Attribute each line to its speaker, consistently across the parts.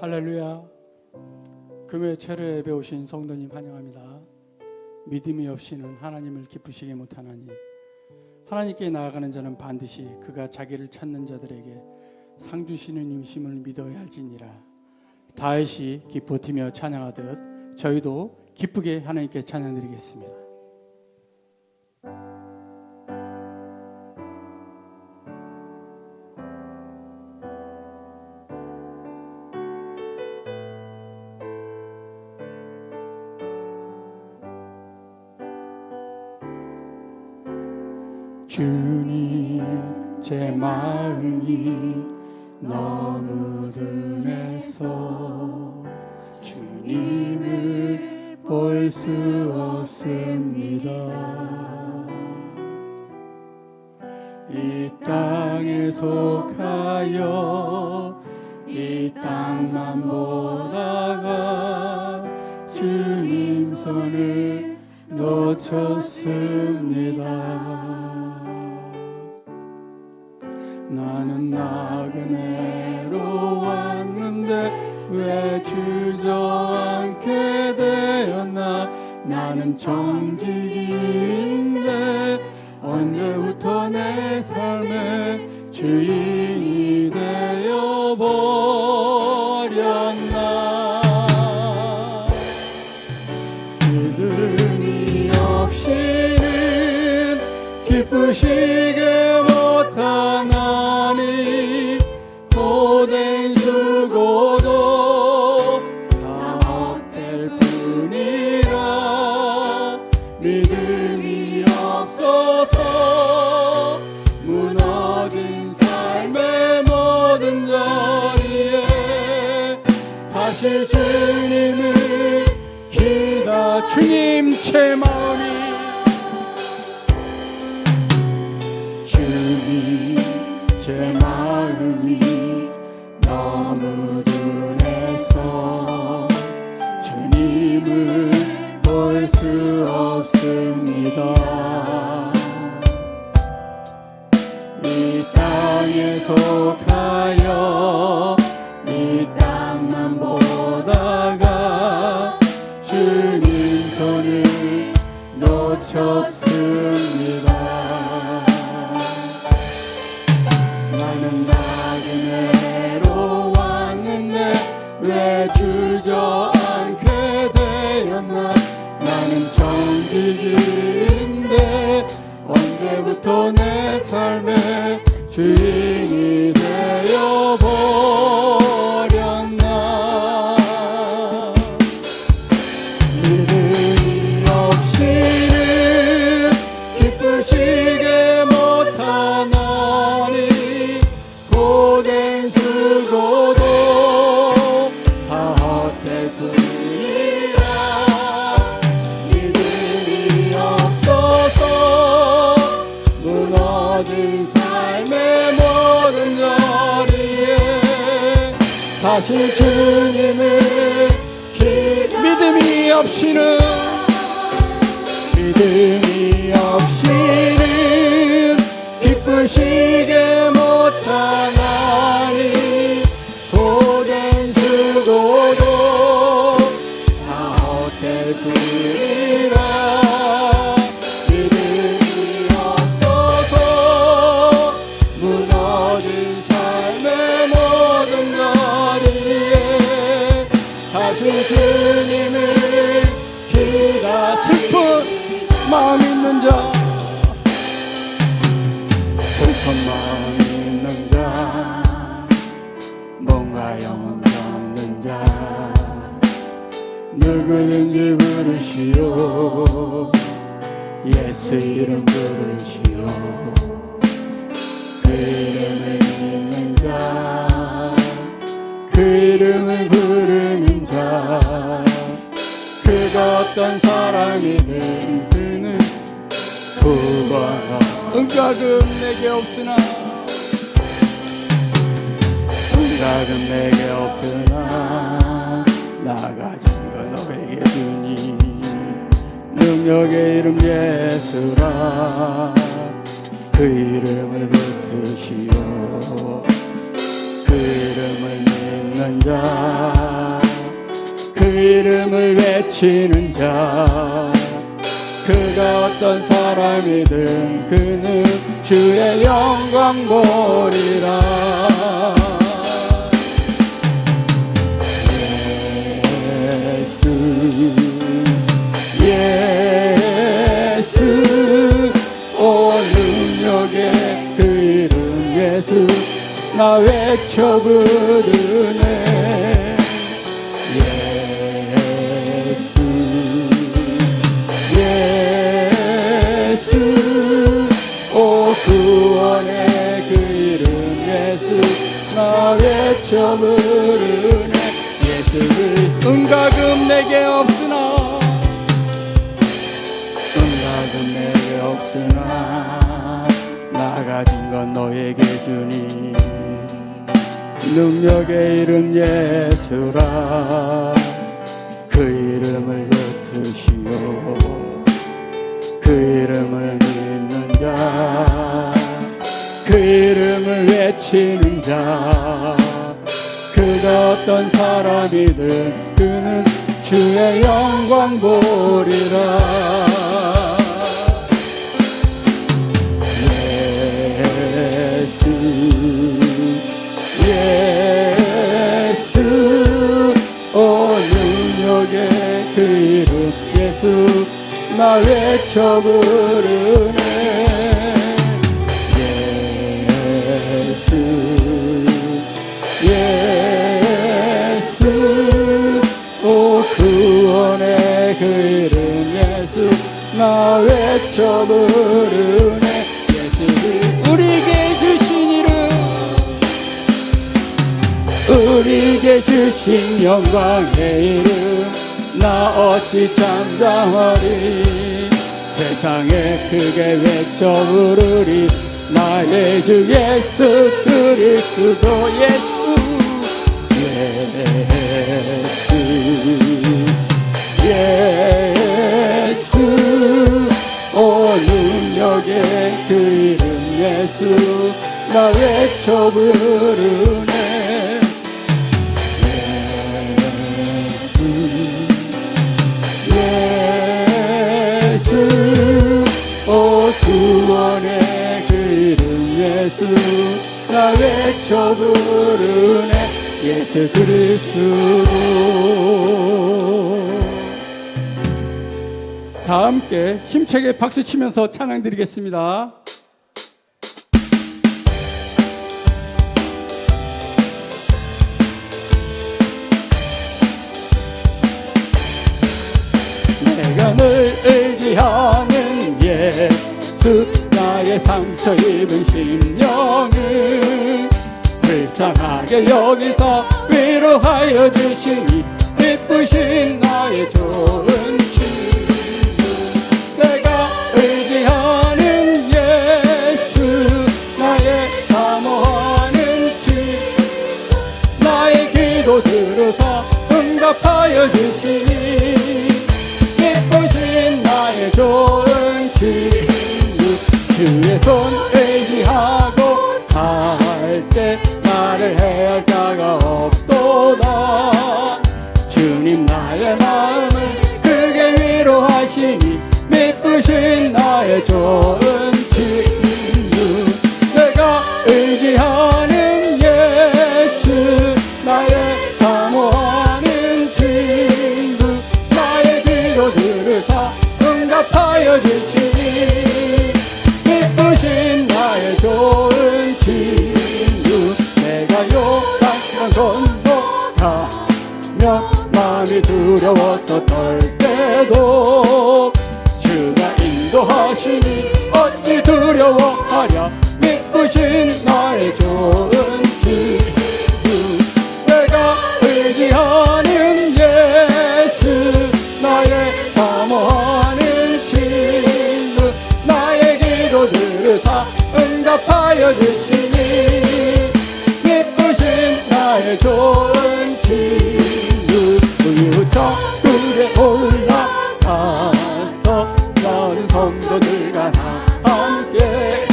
Speaker 1: 할렐루야. 금요 최로 예배 오신 성도님 환영합니다. 믿음이 없이는 하나님을 기쁘시게 못하나니 하나님께 나아가는 자는 반드시 그가 자기를 찾는 자들에게 상 주시는 이심을 믿어야 할지니라. 다윗이 기뻐 뛰며 찬양하듯 저희도 기쁘게 하나님께 찬양드리겠습니다. 주님, 제 마음이 너무 둔해서 주님을 볼 수 없습니다. 이 땅에 속하여 이 땅만 보다가 주님 손을 놓쳤습니다. 나는 나그네로 왔는데 왜 주저앉게 되었나. 나는 정직인데 언제부터 내 삶의 주인이 되어버렸나. 믿음이 없이는 기쁘시게 못하나니 고된 수고도 다 헛될 뿐이라. 믿음이 없어서 무너진 삶의 모든 자리에 다시 주님을 기다. 주님, 제 마음이 제 마음이 너무 둔해서 주님을 볼 수 없습니다. 이 땅에 속하여 이 땅만 보다가 주님 손을 놓쳤습니다. 나는 나그네로 왔는데 왜 주저앉게 되었나. 나는 정직인데 언제부터 내 삶의 주인이 되어버렸나. 믿음이 없이는 기쁘시게 못하나니 고된 수고도 다 헛될 뿐이라. 믿음이 없어서 무너진 삶의 모든 자리에 다시 주님을 믿음이 없이는 기쁘시게 못하나니 고된 수고도 다 헛될 뿐이라. 믿음이 없어서 무너진 삶의 모든 자리에 다시 주님을 기다. 슬픈 마음 있는 자, 슬픈 마음 있는 자, 뭔가 영혼 없는 자, 누구든지 부르시오. 예수 이름 부르시오. 그 이름을 믿는 자, 그 이름을 부르는 자, 그가 어떤 사람이든 그는 구원하. 은가금 내게 없으나 은가금 내게 없으나 나 가진 걸 너에게 주니. 능력의 이름 예수라. 그 이름을 붙으시오. 그 이름을 믿는 자, 이름을 외치는 자, 그가 어떤 사람이든 그는 주의 영광 보리라. 예수, 오 능력의 그 이름 예수, 나 외쳐 부르네. 예수, 오 구원의 그 이름 예수, 나 외쳐 부르네. 예수 그리스도. 은가금 내게 없으나, 은가금 내게 없으나, 나 가진 건 너에게 주니. 능력의 이름 예수라, 그 이름을 붙으시오. 그 이름을 믿는 자, 그 이름을 외치는 자, 그가 어떤 사람이든 그는 주의 영광 보리라. 예수, 오 능력의 그 이름 예수, 나 외쳐 부르네. 예수, 오 구원의 그 이름 예수, 나 외쳐 부르네. 예수 우리에게 주신 이름, 우리에게 주신 영광의 이름, 나 어찌 잠잠하리. 세상에 크게 외쳐 부르리. 나의 주 예수 그리스도 예수. 예수, 오 능력의 그 이름 예수, 나 외쳐 부르네. 예수, 오 구원의 그 이름 예수, 나 외쳐 부르네. 예수 그리스도. 다 함께 힘차게 박수 치면서 찬양 드리겠습니다. 내가 늘 의지하는 예수, 나의 상처 입은 심령을 불쌍하게 여기서 위로하여 주시니 예쁘신 나의 좋은 주. 내가 의지하는 예수, 나의 사모하는 주, 나의 기도 들으사 응답하여 주시니 예쁘신 나의 좋은 주. 주의 손 의지하고 살 때 나를 해할 자가 없도다. 주님 나의 마음을 크게 위로하시니 예쁘신 나의 좋은 주. 내가 의지하는 예수, 나의 사모하는 친구, 나의 기도 들으사 응답하여 주시니 예쁘신 나의 좋은 친구. 내가 요단강 건너가면 마음이 두려워서 떨 때도 주가 인도하시니 어찌 두려워하랴. 예쁘신 나의 좋은 주. 내가 의지하는 예수, 나의 사모하는 친구, 나의 기도 들으사 응답하여 주시니 예쁘신 나의 좋은 친구. 우유저굴에 올라가서 나는 성도들과 다 함께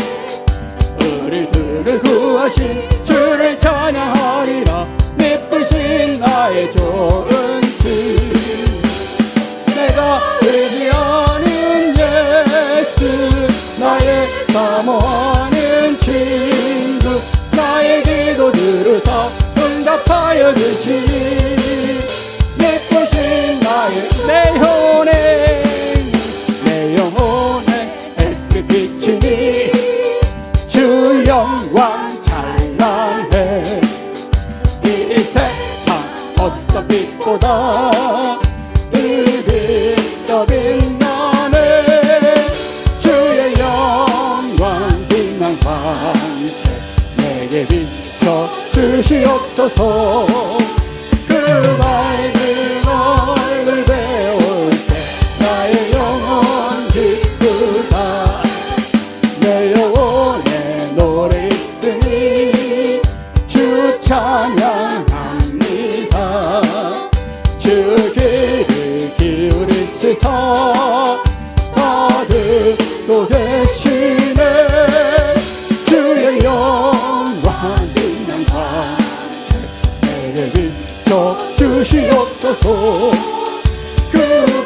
Speaker 1: 우리들을 구하신 주를 찬양하리라. 예쁘신 나의 좋은 주. 사모하는 친구 나의 기도 들으사 응답하여 주시니 예쁘신 나의 내 영혼에 햇빛 비치니 주 영광 찬란해 이 세상 어떤 빛보다 이 빛 더 빛나네 주의 영광 빛난 광채 내게 비춰 주시옵소서 그 밝은 얼굴 배울 때 나의 영혼 기쁘다 내 영혼에 노래 있으니 주 찬양합니다 주 귀를 기울이시서 다 듣고 계시네 주의 영광 빛난 광채 내게 비춰 주시옵소서 그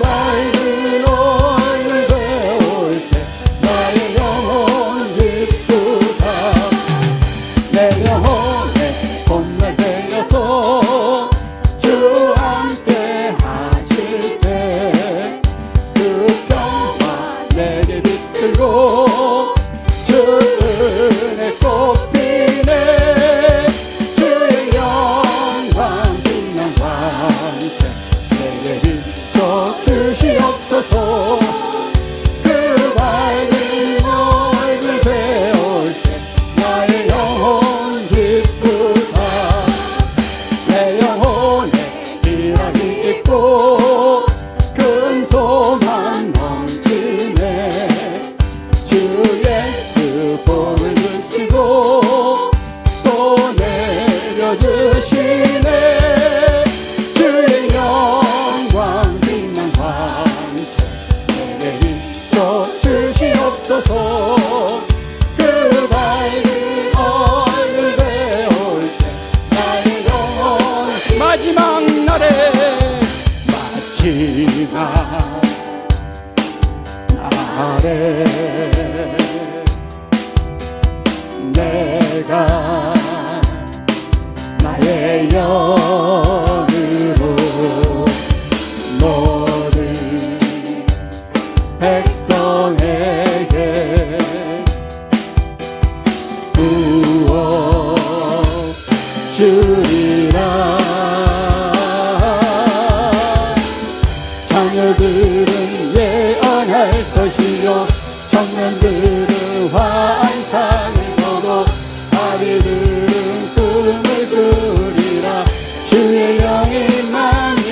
Speaker 1: 밝은 얼굴 배울 때 나의 영혼 기쁘다 내 영혼에 봄날 되어서 주 함께 하실 때 그 평화 내게 빛들고 주 은혜 꽃피네 주의 영광 빛난 광채 내게 비춰 주시옵소서 그 밝은 얼굴 배울 때 나의 영혼 기쁘다 내 영혼에 희락이 있고 큰 소망 넘치네 주 예수 복을 주시고 또 내려주시네 주의 영광 빛난 광채 내게 비춰 주시옵소서 그 밝은 얼굴 배울 때 나의 영혼 마지막 날에 내가 나의 영으로 모든 백성에게 부어 주리라 자녀들은 예언할 것이요 청년들은 환상을 보고 아비들은 꿈을 꾸리라 주의 영이 임하며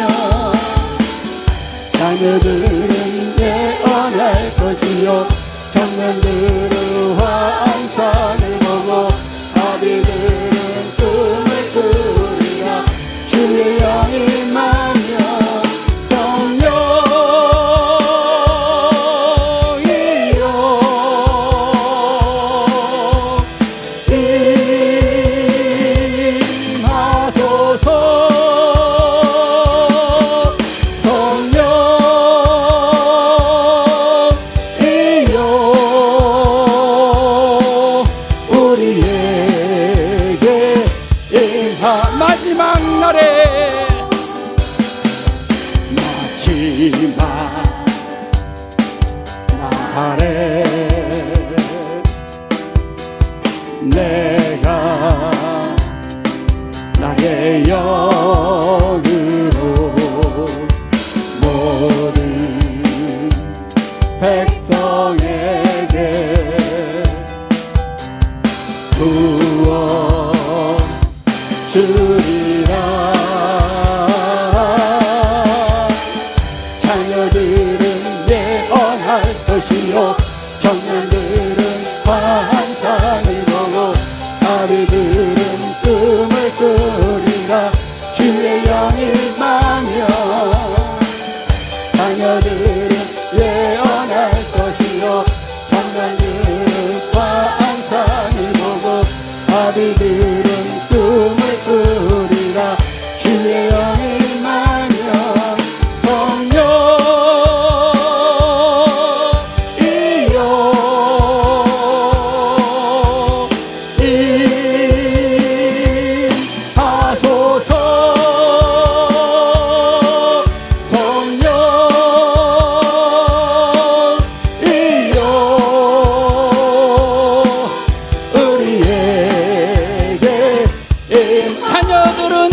Speaker 1: 자녀들은 예언할 것이요 청년들은 환상을 보고 아비들은 꿈을 꾸리라 주의 영이 임하며 마지막 날에 내가 나의 영으로 모든 백성에게 부어 주리라 자녀들은 예언할 것이요 청년들은 환상을 보고 아비들은 꿈을 꾸리라 주의 영이 임하며 자녀들은 예언할 것이요 청년들은 환상을 보고 아비들은 꿈을 꾸리라 주의 영이 임하며 성령이여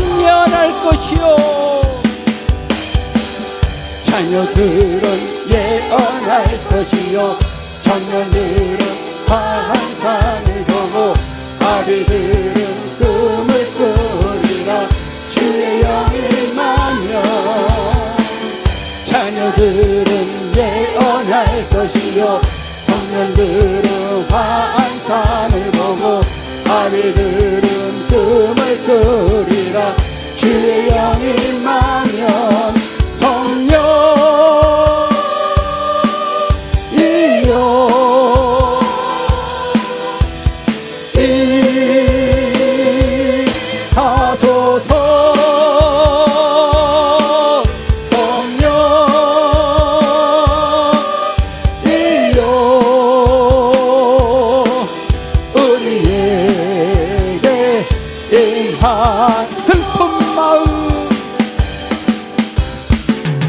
Speaker 1: 예언할 것이요 자녀들은 예언할 것이요 청년들은 환상을 보고 아비들은 꿈을 꾸리라 주의 영이 임하며 자녀들은 예언할 것이요 청년들은 환상을 보고 아비들은 꿈을 꾸리라 주의 영이 임하면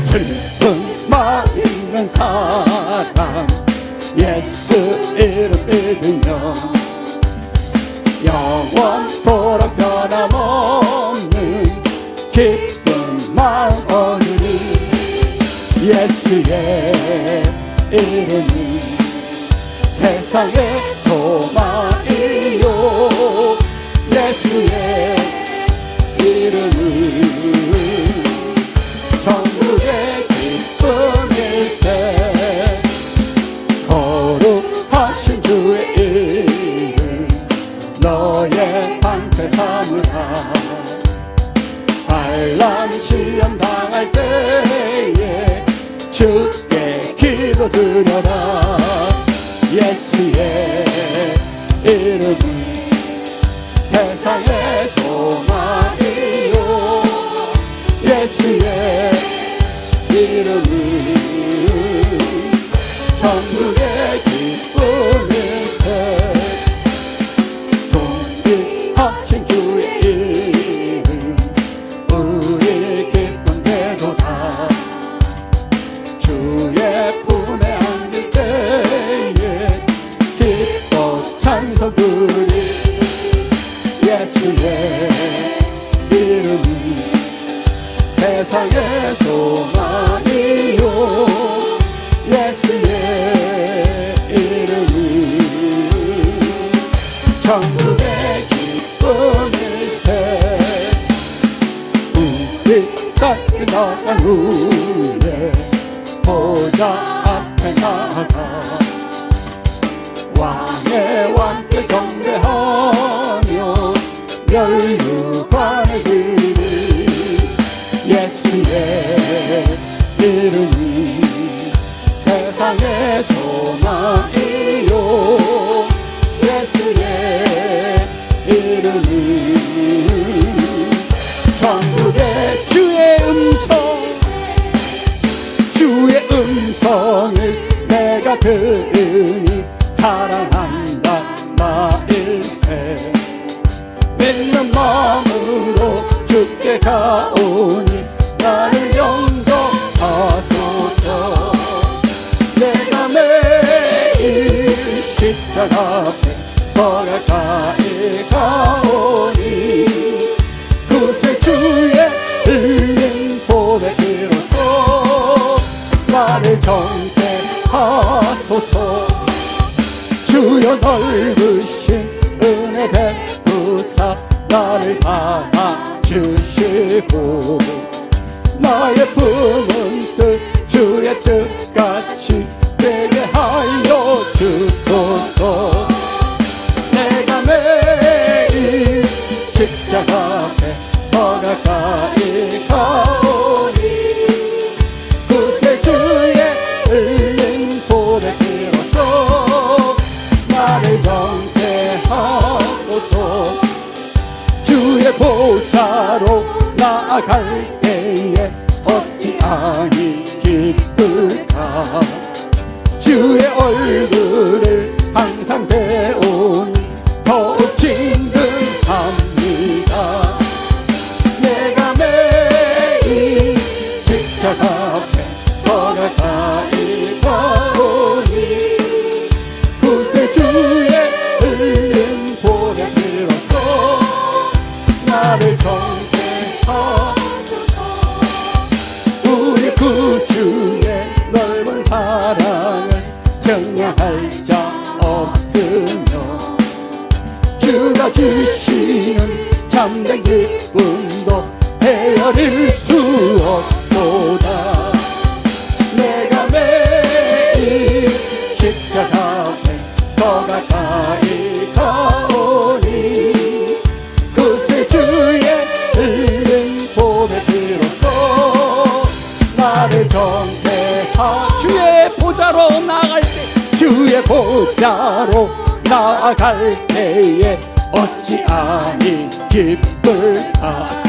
Speaker 1: 슬픈 마음 있는 사람 예수 이름 믿으며 영원토록 변함없는 기쁜 마음 얻으리 예수의 이름은 세상의 소망이요 예수의 이름은 천국의 기쁨일세 거룩하신 주의 이름 너의 방패 삼으라 환난 시험 당할 때에 주께 기도드려라 예수의 이름은 세상의 소망이요 예수의 이름은 천국의 기쁨일세 존귀하신 주의 이름 우리 기쁜 대도다 주의 품에 안길 때에 기뻐 찬송 드리 예수의 이름은 세상의 소망이요 예수의 이름은 천국의 기쁨일세 우리 딱 끝나간 후에 보좌 앞에 나가 왕의 왕께 경배하며 멸류관을 드리 예수의 이름은 세상의 소망이요 예수의 이름은 천국의 주의 음성을 내가 들으니 사랑한다 나일세 믿는 마음으로 주께 가오니 나를 용서하소서 내가 매일 십자가 앞에 더 가까이 가오니 그새 주의 흘린 보배기로서 나를 정죄하소서 주여 넓으신 은혜 베푸사 나를 받아주시고 나의 품은 뜻 주의 뜻같이 되게 하여 주소서 내가 매일 십자가 앞에 더 가까이 가오니 그새 주의 흘린 보배기로서 나를 정죄하소서 주의 보좌로 나아갈 때에 어찌 아니 기쁠까 주의 얼굴을 항상 배우니 더욱 진득합니다 내가 매일 십자가 앞에 더 가까이 가오니 그새 주의 흘린 보배기로서 나를 정죄 봄의 비로소 나를 정죄하 주의 보좌로 나갈 때 주의 보좌로 나아갈 때에 어찌하니 기쁠까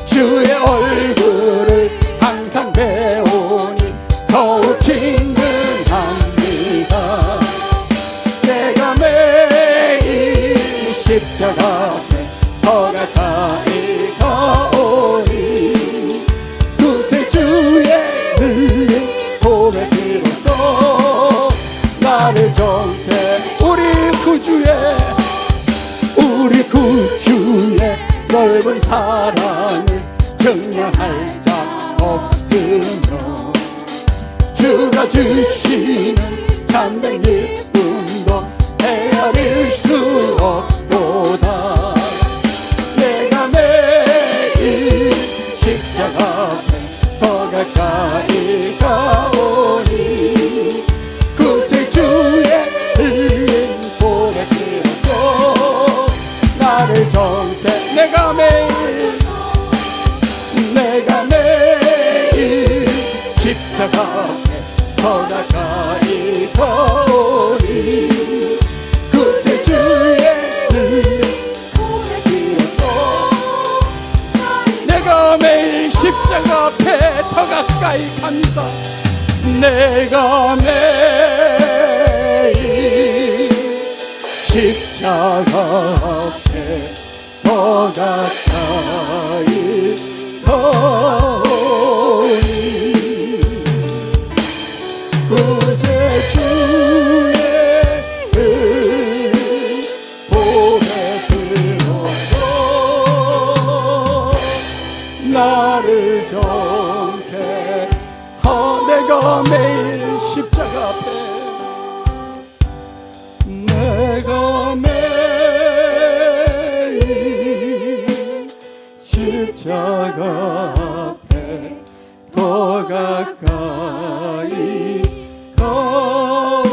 Speaker 1: 주의 얼굴을 항상 배우니 더욱 친근합니다 내가 매일 십자가 앞에 더 가까이 가오니 그새 주의 흘린 봄의 비로소 나를 정죄 우리 구주의 넓은 사랑을 증명할 자 없으며 주가 주시는 참된 기쁨도 헤아릴 수 없도다 내가 매일 십자가 앞에 더 가까이 가오니 그새 주의 흘린 봄의 비로소 나를 정죄 내가 매일 십자가 앞에 더 가까이 가오니 그새 주의 흘린 봄의 비로소 내가 매일 십자가 앞에 더 가까이 간다 내가 매일 십자가 앞에 더 가까이 가오니 그새 주의 흘린 봄의 비로소 나를 정케 내가 매일 십자가 앞에 내가 매일 십자가 앞에 더 가까이 가오니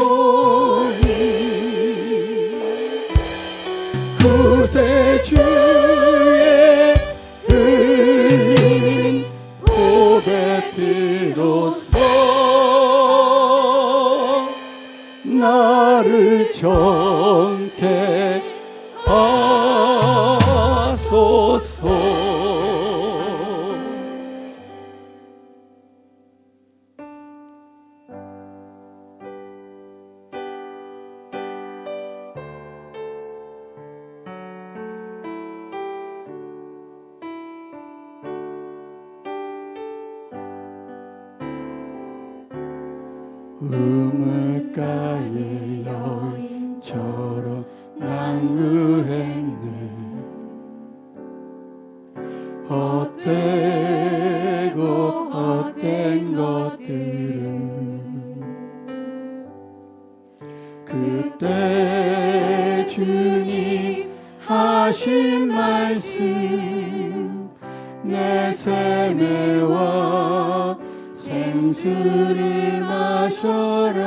Speaker 1: 그새 주의 흘린 봄의 비로소 나를 정케 하소서 우물가의 여인처럼 낭구했네 헛되고 헛된 것들은 그때 주님 하신 말씀 내 세매와 생수를 마셔라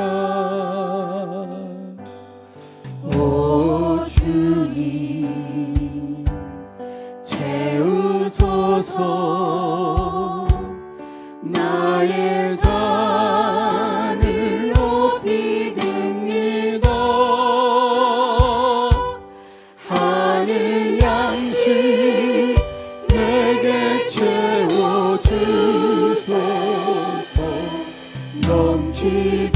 Speaker 1: 오 주님 채우소서 나의 잔을 높이 듭니다 하늘 양식 내게 채워주소서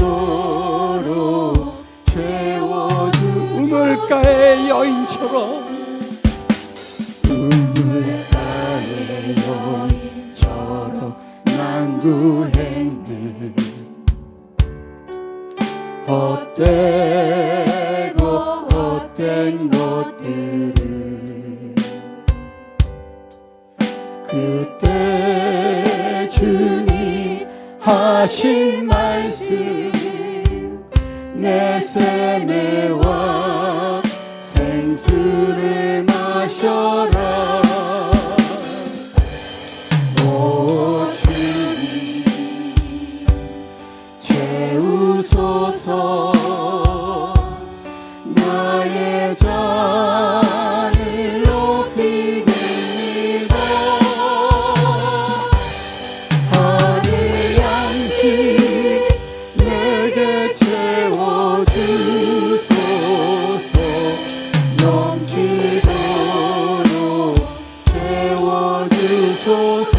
Speaker 1: 넘치도록 채워주 우물가의 여인처럼 우물가의 여인처럼 난구했네 헛되고 헛된 것들을 그때 주님 하신 말씀 내 세매와 생수를 마셔라 오 주님 채우소서 나의 잔을 높이 듭니다
Speaker 2: 주소서.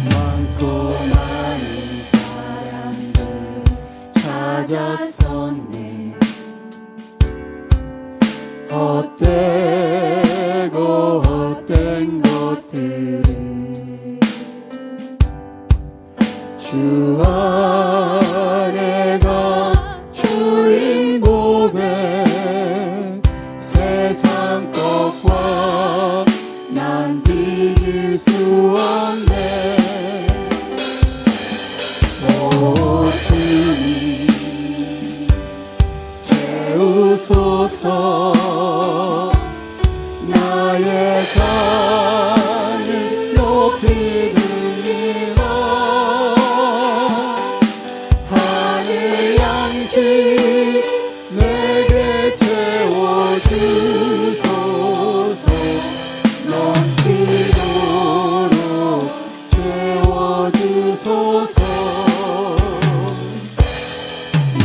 Speaker 2: 많고 많은 사람들 찾아섰네. 헛되고 헛된 것들을 주 안에가 주인 보배. 세상 것과 난 비길 수 없네. 오 주님 채우소서. 나의 잔을 높이 들리라. 하늘 양식 내게 채워주소서. 넘치도록 채워주소서.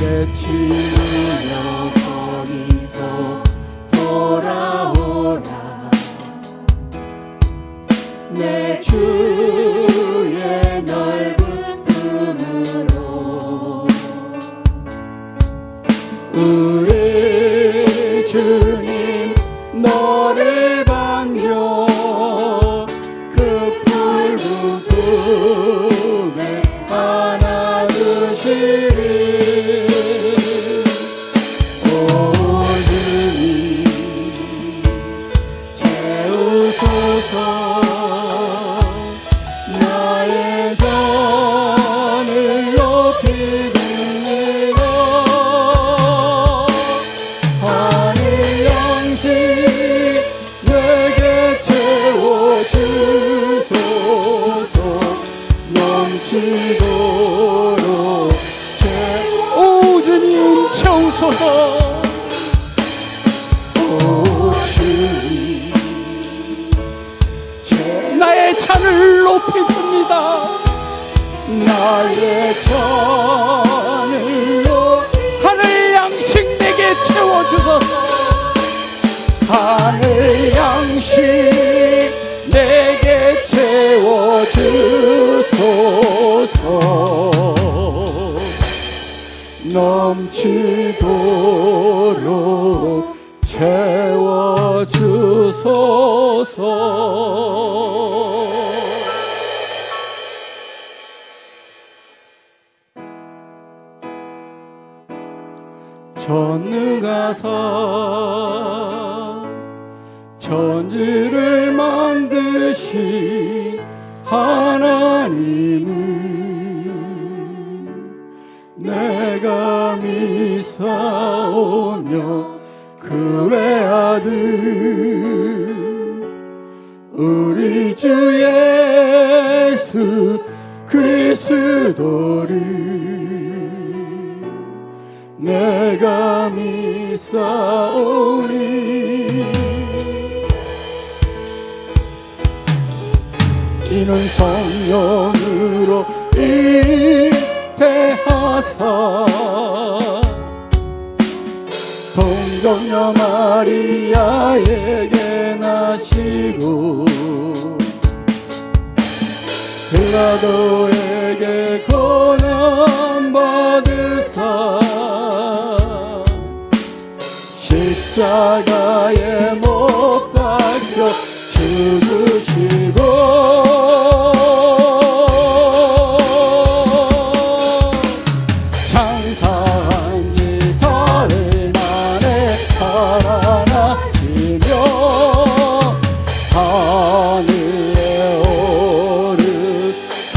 Speaker 2: 내치우며 거기서 돌아오라. 내 주의 넓은 품으로 우리 주님 너를 반겨 그 푸른 품에 안아주시리. 오 주님 채우소서. 나의 잔을 높이 듭니다. 하늘 양식 내게 채워주소서. 넘치도록 오 주님 채우소서. 오 주님 나의 잔을 높이 듭니다. 나의 잔을 높이 하늘 양식 내게 채워주소서. 하늘 양식 내게 채워주소서. 넘치도록 채워주소서. 전능하사 천지를 만드신 하나님은 내가 믿사오며 그 외아들 우리 주 예수 그리스도를 내가 믿사오니 이는 성령으로 잉태하사 동정녀 마리아에게 나시고 빌라도에게 고난 받으사 십자가에 못 박혀 죽으시고 장사한 지 사흘 만에 살아나시며 하늘에 오르사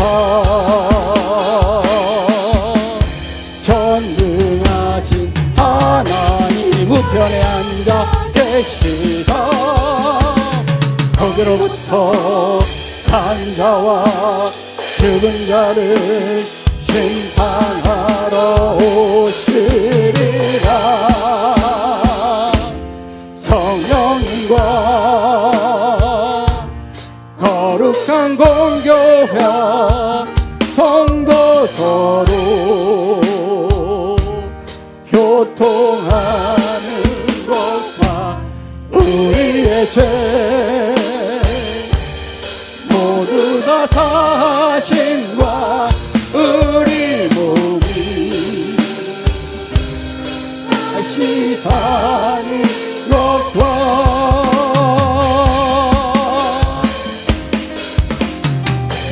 Speaker 2: 전능하신 하나님 우편에 앉아 계시다. 거기로부터 산 자와 죽은 자를 심판하러 오시리라. 성령과 거룩한 공교회 성도 서로 교통하는 것과 우리의 죄 사신과 우리 몸이 다시 사는 것과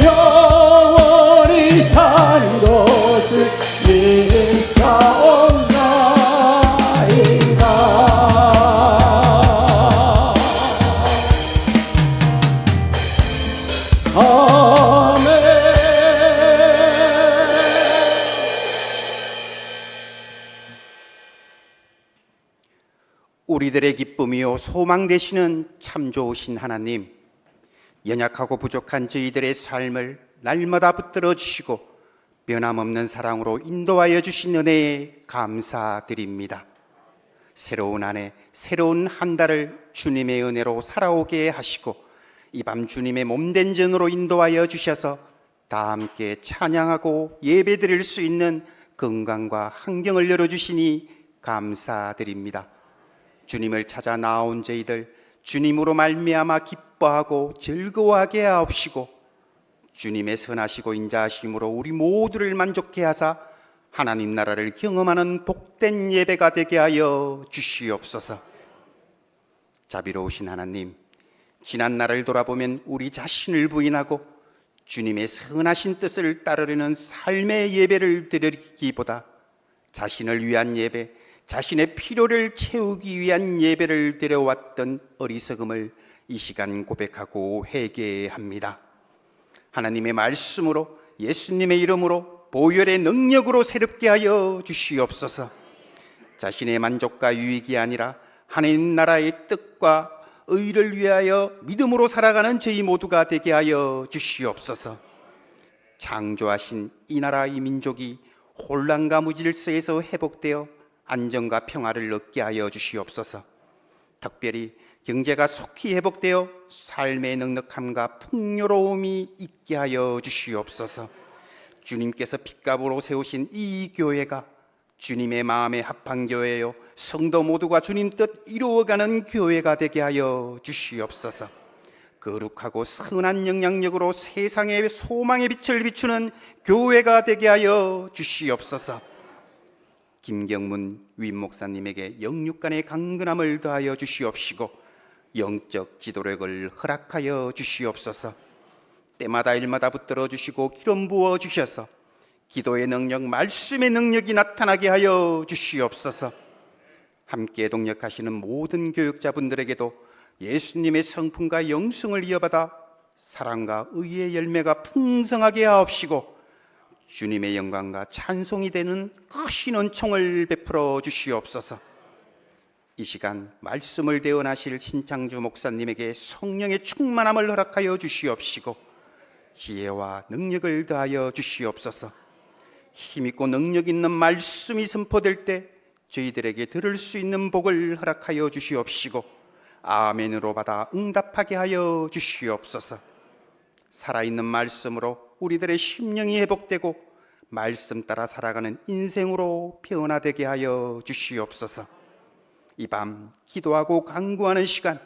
Speaker 2: 영원히 사는 것을 믿사옵나이다. 아멘.
Speaker 3: 우리들의 기쁨이요 소망 되시는 참 좋으신 하나님, 연약하고 부족한 저희들의 삶을 날마다 붙들어 주시고 변함없는 사랑으로 인도하여 주신 은혜에 감사드립니다. 새로운 한 해, 새로운 한 달을 주님의 은혜로 살아오게 하시고 이 밤 주님의 몸된 전으로 인도하여 주셔서 다 함께 찬양하고 예배드릴 수 있는 건강과 환경을 열어주시니 감사드립니다. 주님을 찾아 나온 저희들 주님으로 말미암아 기뻐하고 즐거워하게 하옵시고 주님의 선하시고 인자하심으로 우리 모두를 만족케 하사 하나님 나라를 경험하는 복된 예배가 되게 하여 주시옵소서. 자비로우신 하나님, 지난 날을 돌아보면 우리 자신을 부인하고 주님의 선하신 뜻을 따르려는 삶의 예배를 드리기보다 자신을 위한 예배, 자신의 필요를 채우기 위한 예배를 드려왔던 어리석음을 이 시간 고백하고 회개합니다. 하나님의 말씀으로, 예수님의 이름으로, 보혈의 능력으로 새롭게 하여 주시옵소서. 자신의 만족과 유익이 아니라 하나님 나라의 뜻과 의를 위하여 믿음으로 살아가는 저희 모두가 되게 하여 주시옵소서. 창조하신 이 나라 이 민족이 혼란과 무질서에서 회복되어 안정과 평화를 얻게 하여 주시옵소서. 특별히 경제가 속히 회복되어 삶의 넉넉함과 풍요로움이 있게 하여 주시옵소서. 주님께서 핏값으로 세우신 이 교회가 주님의 마음에 합한 교회요, 성도 모두가 주님 뜻 이루어가는 교회가 되게 하여 주시옵소서. 거룩하고 선한 영향력으로 세상의 소망의 빛을 비추는 교회가 되게 하여 주시옵소서. 김경문 위임 목사님에게 영육간의 강건함을 더하여 주시옵시고 영적 지도력을 허락하여 주시옵소서. 때마다 일마다 붙들어 주시고 기름 부어 주셔서 기도의 능력, 말씀의 능력이 나타나게 하여 주시옵소서. 함께 동역하시는 모든 교육자분들에게도 예수님의 성품과 영성을 이어받아 사랑과 의의 열매가 풍성하게 하옵시고 주님의 영광과 찬송이 되는 크신 은총을 베풀어 주시옵소서. 이 시간 말씀을 대언하실 신창주 목사님에게 성령의 충만함을 허락하여 주시옵시고 지혜와 능력을 더하여 주시옵소서. 힘있고 능력 있는 말씀이 선포될 때 저희들에게 들을 수 있는 복을 허락하여 주시옵시고 아멘으로 받아 응답하게 하여 주시옵소서. 살아있는 말씀으로 우리들의 심령이 회복되고 말씀 따라 살아가는 인생으로 변화되게 하여 주시옵소서. 이 밤 기도하고 간구하는 시간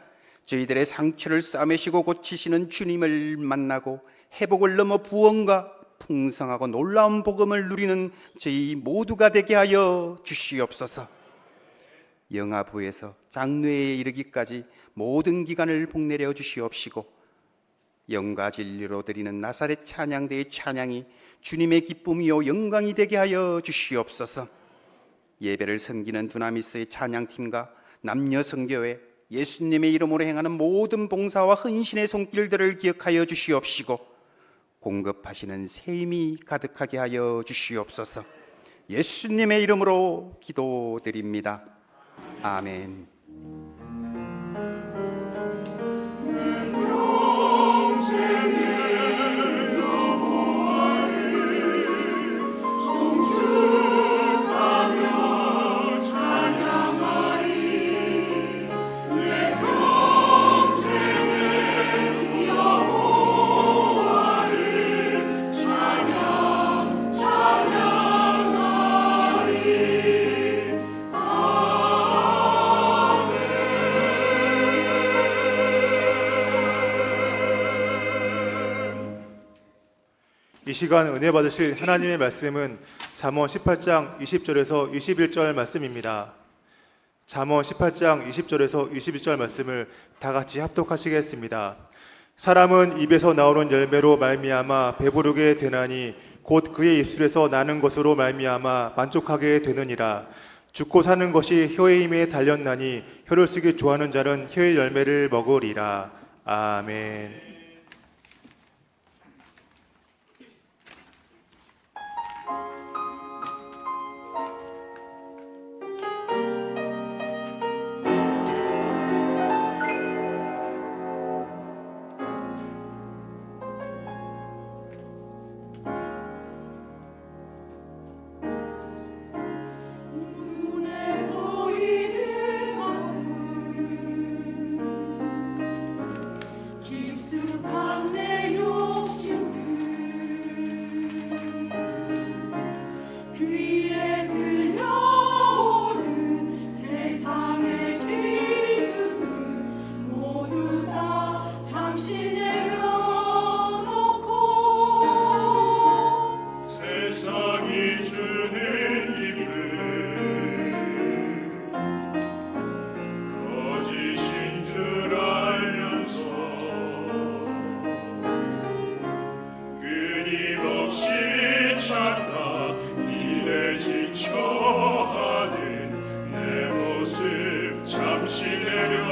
Speaker 3: 저희들의 상처를 싸매시고 고치시는 주님을 만나고 회복을 넘어 부흥과 풍성하고 놀라운 복음을 누리는 저희 모두가 되게 하여 주시옵소서. 영아부에서 장래에 이르기까지 모든 기간을 복내려 주시옵시고 영과 진리로 드리는 나사렛 찬양대의 찬양이 주님의 기쁨이요 영광이 되게 하여 주시옵소서. 예배를 섬기는 두나미스의 찬양팀과 남녀성교회 예수님의 이름으로 행하는 모든 봉사와 헌신의 손길들을 기억하여 주시옵시고 공급하시는 셈이 가득하게 하여 주시옵소서. 예수님의 이름으로 기도드립니다. 아멘.
Speaker 4: 이 시간 은혜 받으실 하나님의 말씀은 잠언 18장 20절에서 21절 말씀입니다. 잠언 18장 20절에서 21절 말씀을 다 같이 합독하시겠습니다. 사람은 입에서 나오는 열매로 말미암아 배부르게 되나니 곧 그의 입술에서 나는 것으로 말미암아 만족하게 되느니라. 죽고 사는 것이 혀의 힘에 달렸나니 혀를 쓰기 좋아하는 자는 혀의 열매를 먹으리라. 아멘.
Speaker 5: 눈에 보이는 것은 깊숙한 내 욕심들 귀에 들려오는 세상의 기준들 모두 다 잠시 내려놓고
Speaker 6: 세상이 주는 힘을 거짓인 줄 알면서 끊임없이 찾다 이내 지쳐하는 내 모습 잠시 내려놓고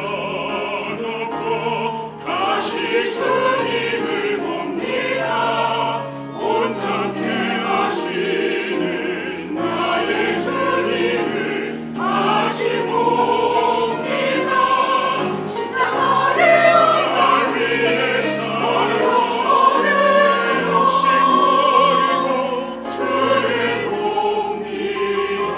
Speaker 6: 다시 주님을 봅니다. 온전케 하시는 나의 주님을 다시 봅니다.
Speaker 5: 십자가를
Speaker 6: 날 위해서 욕심 버리고 주를 봅니다.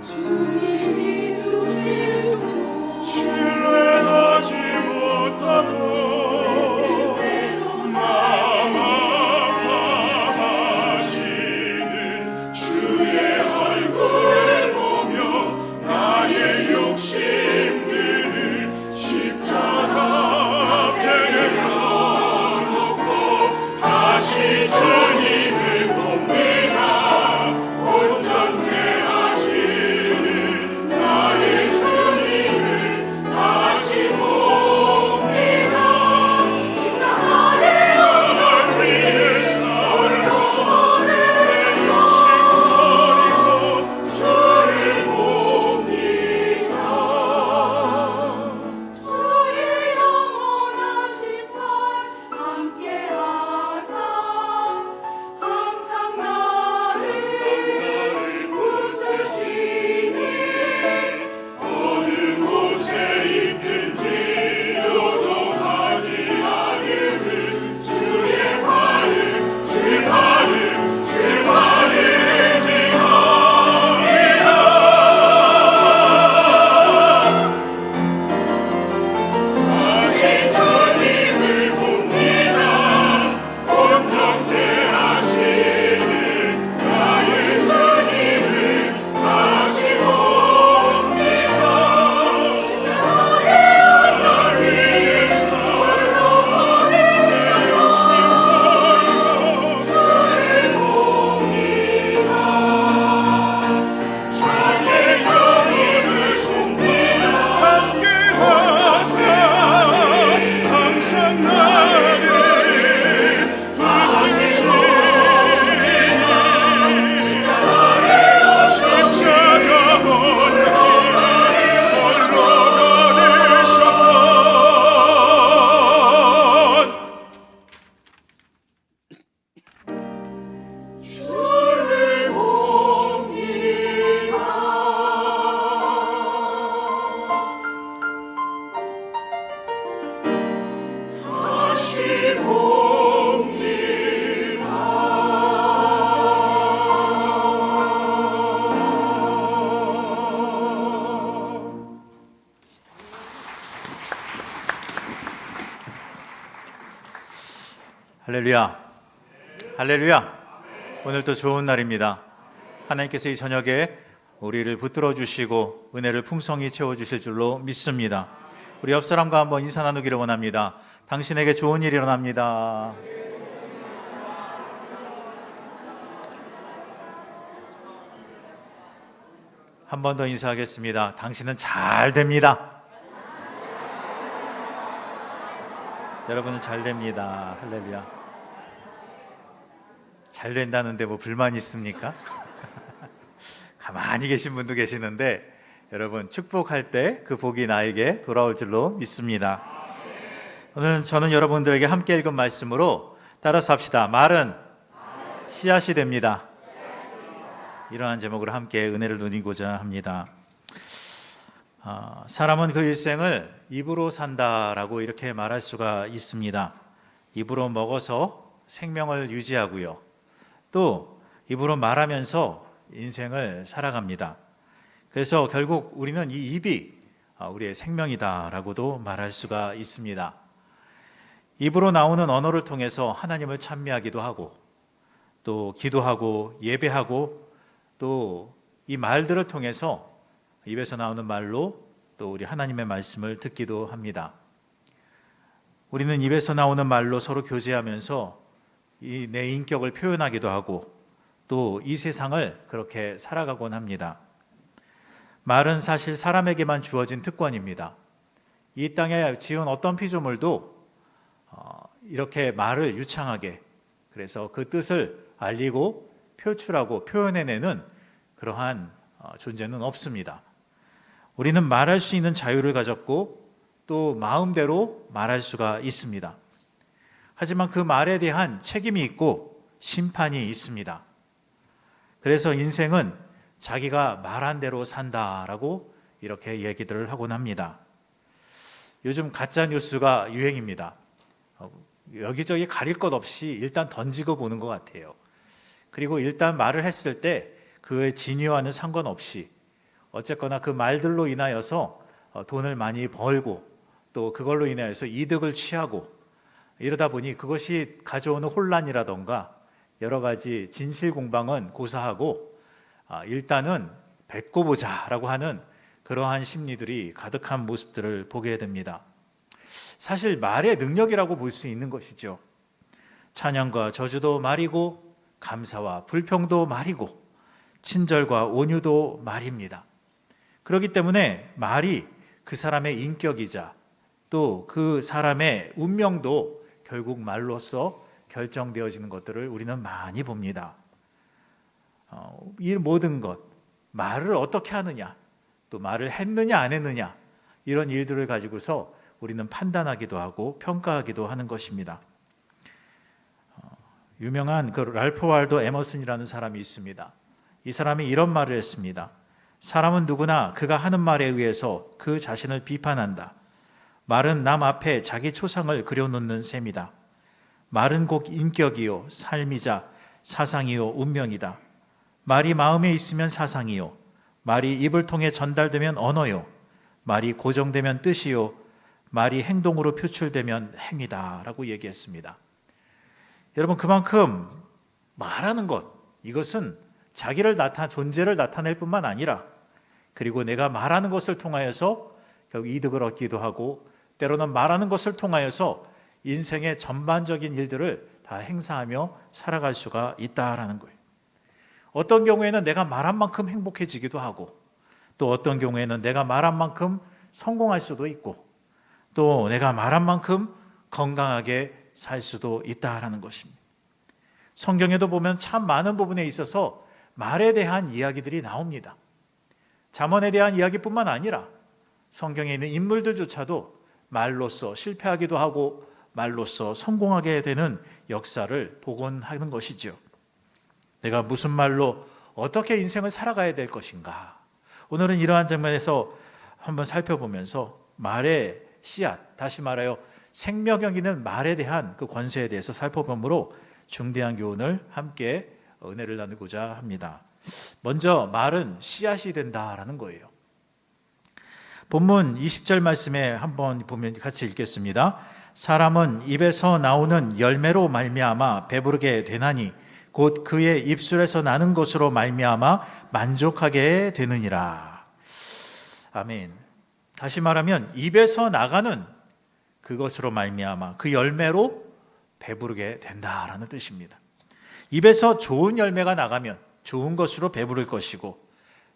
Speaker 5: 주님이 주실 축복
Speaker 6: 신뢰하지 못하고
Speaker 5: 때때로
Speaker 6: 마음 아파하시는 주의 얼굴 보며 나의 욕심들을 십자가 앞에 내려놓고 다시 주님을 봅니다. 온전케 하시는 나의 주님을 다시 봅니다.
Speaker 5: 십자가를
Speaker 6: 날 위해서 내 욕심 버리고 주를 봅니다.
Speaker 5: 주의 영원하신 팔 함께 하사 항상 나를 붙드시니
Speaker 6: 어느 곳에 있든지 요동하지 않음을 주의 발을 다시 주님을 봅니다. 온전케 하시는 나의 주님을 다시 봅니다. 날 위해서 내 욕심 버리고 주를 봅니다. 다시 주님을 봅니다. 함께 하사 항상 나를 붙드시니 십자가 홀로 걸으셨던 주를 봅니다. 다시 봅니다.
Speaker 7: 할렐루야. 할렐루야. 오늘도 좋은 날입니다. 하나님께서 이 저녁에 우리를 붙들어 주시고 은혜를 풍성히 채워 주실 줄로 믿습니다. 우리 옆 사람과 한번 인사 나누기를 원합니다. 당신에게 좋은 일이 일어납니다. 한 번 더 인사하겠습니다. 당신은 잘 됩니다. 여러분은 잘 됩니다. 할렐루야. 잘 된다는데 뭐 불만 있습니까? 가만히 계신 분도 계시는데 여러분 축복할 때 그 복이 나에게 돌아올 줄로 믿습니다. 오늘 저는 여러분들에게 함께 읽은 말씀으로 따라서 합시다. 말은 씨앗이 됩니다. 이러한 제목으로 함께 은혜를 누리고자 합니다. 사람은 그 일생을 입으로 산다라고 이렇게 말할 수가 있습니다. 입으로 먹어서 생명을 유지하고요. 또 입으로 말하면서 인생을 살아갑니다. 그래서 결국 우리는 이 입이 우리의 생명이다라고도 말할 수가 있습니다. 입으로 나오는 언어를 통해서 하나님을 찬미하기도 하고 또 기도하고 예배하고 또 이 말들을 통해서 입에서 나오는 말로 또 우리 하나님의 말씀을 듣기도 합니다. 우리는 입에서 나오는 말로 서로 교제하면서 이 내 인격을 표현하기도 하고 또 이 세상을 그렇게 살아가곤 합니다. 말은 사실 사람에게만 주어진 특권입니다. 이 땅에 지은 어떤 피조물도 이렇게 말을 유창하게 그래서 그 뜻을 알리고 표출하고 표현해내는 그러한 존재는 없습니다. 우리는 말할 수 있는 자유를 가졌고 또 마음대로 말할 수가 있습니다. 하지만 그 말에 대한 책임이 있고 심판이 있습니다. 그래서 인생은 자기가 말한 대로 산다라고 이렇게 얘기들을 하곤 합니다. 요즘 가짜 뉴스가 유행입니다. 여기저기 가릴 것 없이 일단 던지고 보는 것 같아요. 그리고 일단 말을 했을 때 그의 진위와는 상관없이 어쨌거나 그 말들로 인하여서 돈을 많이 벌고 또 그걸로 인하여서 이득을 취하고 이러다 보니 그것이 가져오는 혼란이라던가 여러 가지 진실 공방은 고사하고 일단은 뱉고 보자라고 하는 그러한 심리들이 가득한 모습들을 보게 됩니다. 사실 말의 능력이라고 볼 수 있는 것이죠. 찬양과 저주도 말이고 감사와 불평도 말이고 친절과 온유도 말입니다. 그렇기 때문에 말이 그 사람의 인격이자 또 그 사람의 운명도 결국 말로써 결정되어지는 것들을 우리는 많이 봅니다. 이 모든 것, 말을 어떻게 하느냐, 또 말을 했느냐 안 했느냐 이런 일들을 가지고서 우리는 판단하기도 하고 평가하기도 하는 것입니다. 유명한 그 랄프 월도 에머슨이라는 사람이 있습니다. 이 사람이 이런 말을 했습니다. 사람은 누구나 그가 하는 말에 의해서 그 자신을 비판한다. 말은 남 앞에 자기 초상을 그려놓는 셈이다. 말은 곧 인격이요 삶이자 사상이요 운명이다. 말이 마음에 있으면 사상이요 말이 입을 통해 전달되면 언어요 말이 고정되면 뜻이요 말이 행동으로 표출되면 행위다 라고 얘기했습니다. 여러분 그만큼 말하는 것 이것은 자기를 존재를 나타낼 뿐만 아니라 그리고 내가 말하는 것을 통하여서 결국 이득을 얻기도 하고 때로는 말하는 것을 통하여서 인생의 전반적인 일들을 다 행사하며 살아갈 수가 있다라는 거예요. 어떤 경우에는 내가 말한 만큼 행복해지기도 하고 또 어떤 경우에는 내가 말한 만큼 성공할 수도 있고 또 내가 말한 만큼 건강하게 살 수도 있다라는 것입니다. 성경에도 보면 참 많은 부분에 있어서 말에 대한 이야기들이 나옵니다. 잠언에 대한 이야기뿐만 아니라 성경에 있는 인물들조차도 말로써 실패하기도 하고 말로써 성공하게 되는 역사를 복원하는 것이죠. 내가 무슨 말로 어떻게 인생을 살아가야 될 것인가. 오늘은 이러한 장면에서 한번 살펴보면서 말의 씨앗, 다시 말하여 생명력 있는 말에 대한 그 권세에 대해서 살펴보므로 중대한 교훈을 함께 은혜를 나누고자 합니다. 먼저 말은 씨앗이 된다라는 거예요. 본문 20절 말씀에 한번 보면 같이 읽겠습니다. 사람은 입에서 나오는 열매로 말미암아 배부르게 되나니 곧 그의 입술에서 나는 것으로 말미암아 만족하게 되느니라. 아멘. 다시 말하면 입에서 나가는 그것으로 말미암아 그 열매로 배부르게 된다라는 뜻입니다. 입에서 좋은 열매가 나가면 좋은 것으로 배부를 것이고,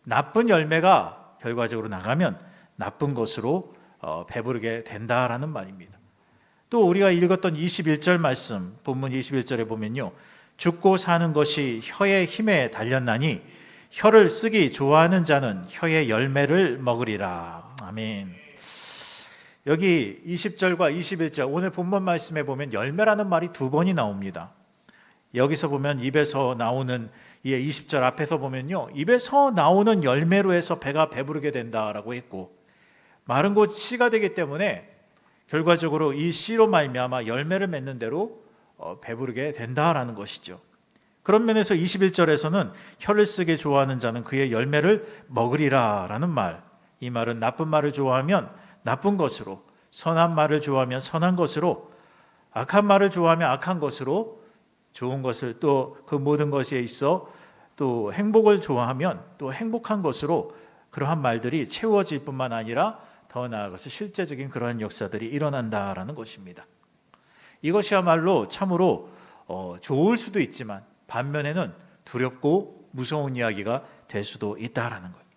Speaker 7: 나쁜 열매가 결과적으로 나가면 나쁜 것으로 배부르게 된다라는 말입니다. 또 우리가 읽었던 21절 말씀, 본문 21절에 보면요, 죽고 사는 것이 혀의 힘에 달렸나니 혀를 쓰기 좋아하는 자는 혀의 열매를 먹으리라. 아멘. 여기 20절과 21절 오늘 본문 말씀에 보면 열매라는 말이 두 번이 나옵니다. 여기서 보면 입에서 나오는, 이 20절 앞에서 보면요, 입에서 나오는 열매로 해서 배가 배부르게 된다라고 했고, 마른 곳 씨가 되기 때문에 결과적으로 이 씨로 말미암아 열매를 맺는 대로 배부르게 된다라는 것이죠. 그런 면에서 21절에서는 혀를 쓰게 좋아하는 자는 그의 열매를 먹으리라라는 말, 이 말은 나쁜 말을 좋아하면 나쁜 것으로, 선한 말을 좋아하면 선한 것으로, 악한 말을 좋아하면 악한 것으로, 좋은 것을 또 그 모든 것에 있어 또 행복을 좋아하면 또 행복한 것으로, 그러한 말들이 채워질 뿐만 아니라 더 나아가서 실제적인 그러한 역사들이 일어난다라는 것입니다. 이것이야말로 참으로 좋을 수도 있지만 반면에는 두렵고 무서운 이야기가 될 수도 있다라는 거예요.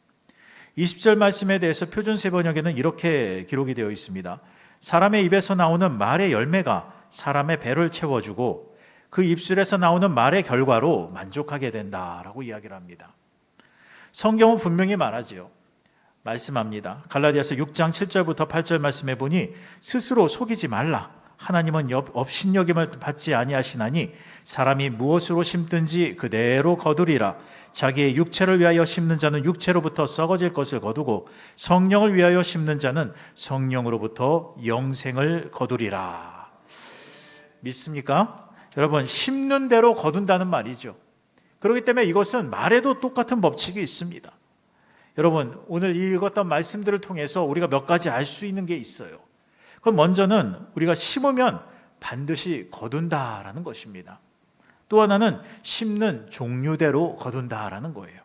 Speaker 7: 20절 말씀에 대해서 표준세 번역에는 이렇게 기록이 되어 있습니다. 사람의 입에서 나오는 말의 열매가 사람의 배를 채워주고 그 입술에서 나오는 말의 결과로 만족하게 된다라고 이야기를 합니다. 성경은 분명히 말하지요. 말씀합니다. 갈라디아서 6장 7절부터 8절 말씀해 보니 스스로 속이지 말라. 하나님은 업신여김을 받지 아니하시나니 사람이 무엇으로 심든지 그대로 거두리라. 자기의 육체를 위하여 심는 자는 육체로부터 썩어질 것을 거두고 성령을 위하여 심는 자는 성령으로부터 영생을 거두리라. 믿습니까? 여러분, 심는 대로 거둔다는 말이죠. 그렇기 때문에 이것은 말에도 똑같은 법칙이 있습니다. 여러분, 오늘 읽었던 말씀들을 통해서 우리가 몇 가지 알 수 있는 게 있어요. 그럼 먼저는 우리가 심으면 반드시 거둔다라는 것입니다. 또 하나는 심는 종류대로 거둔다라는 거예요.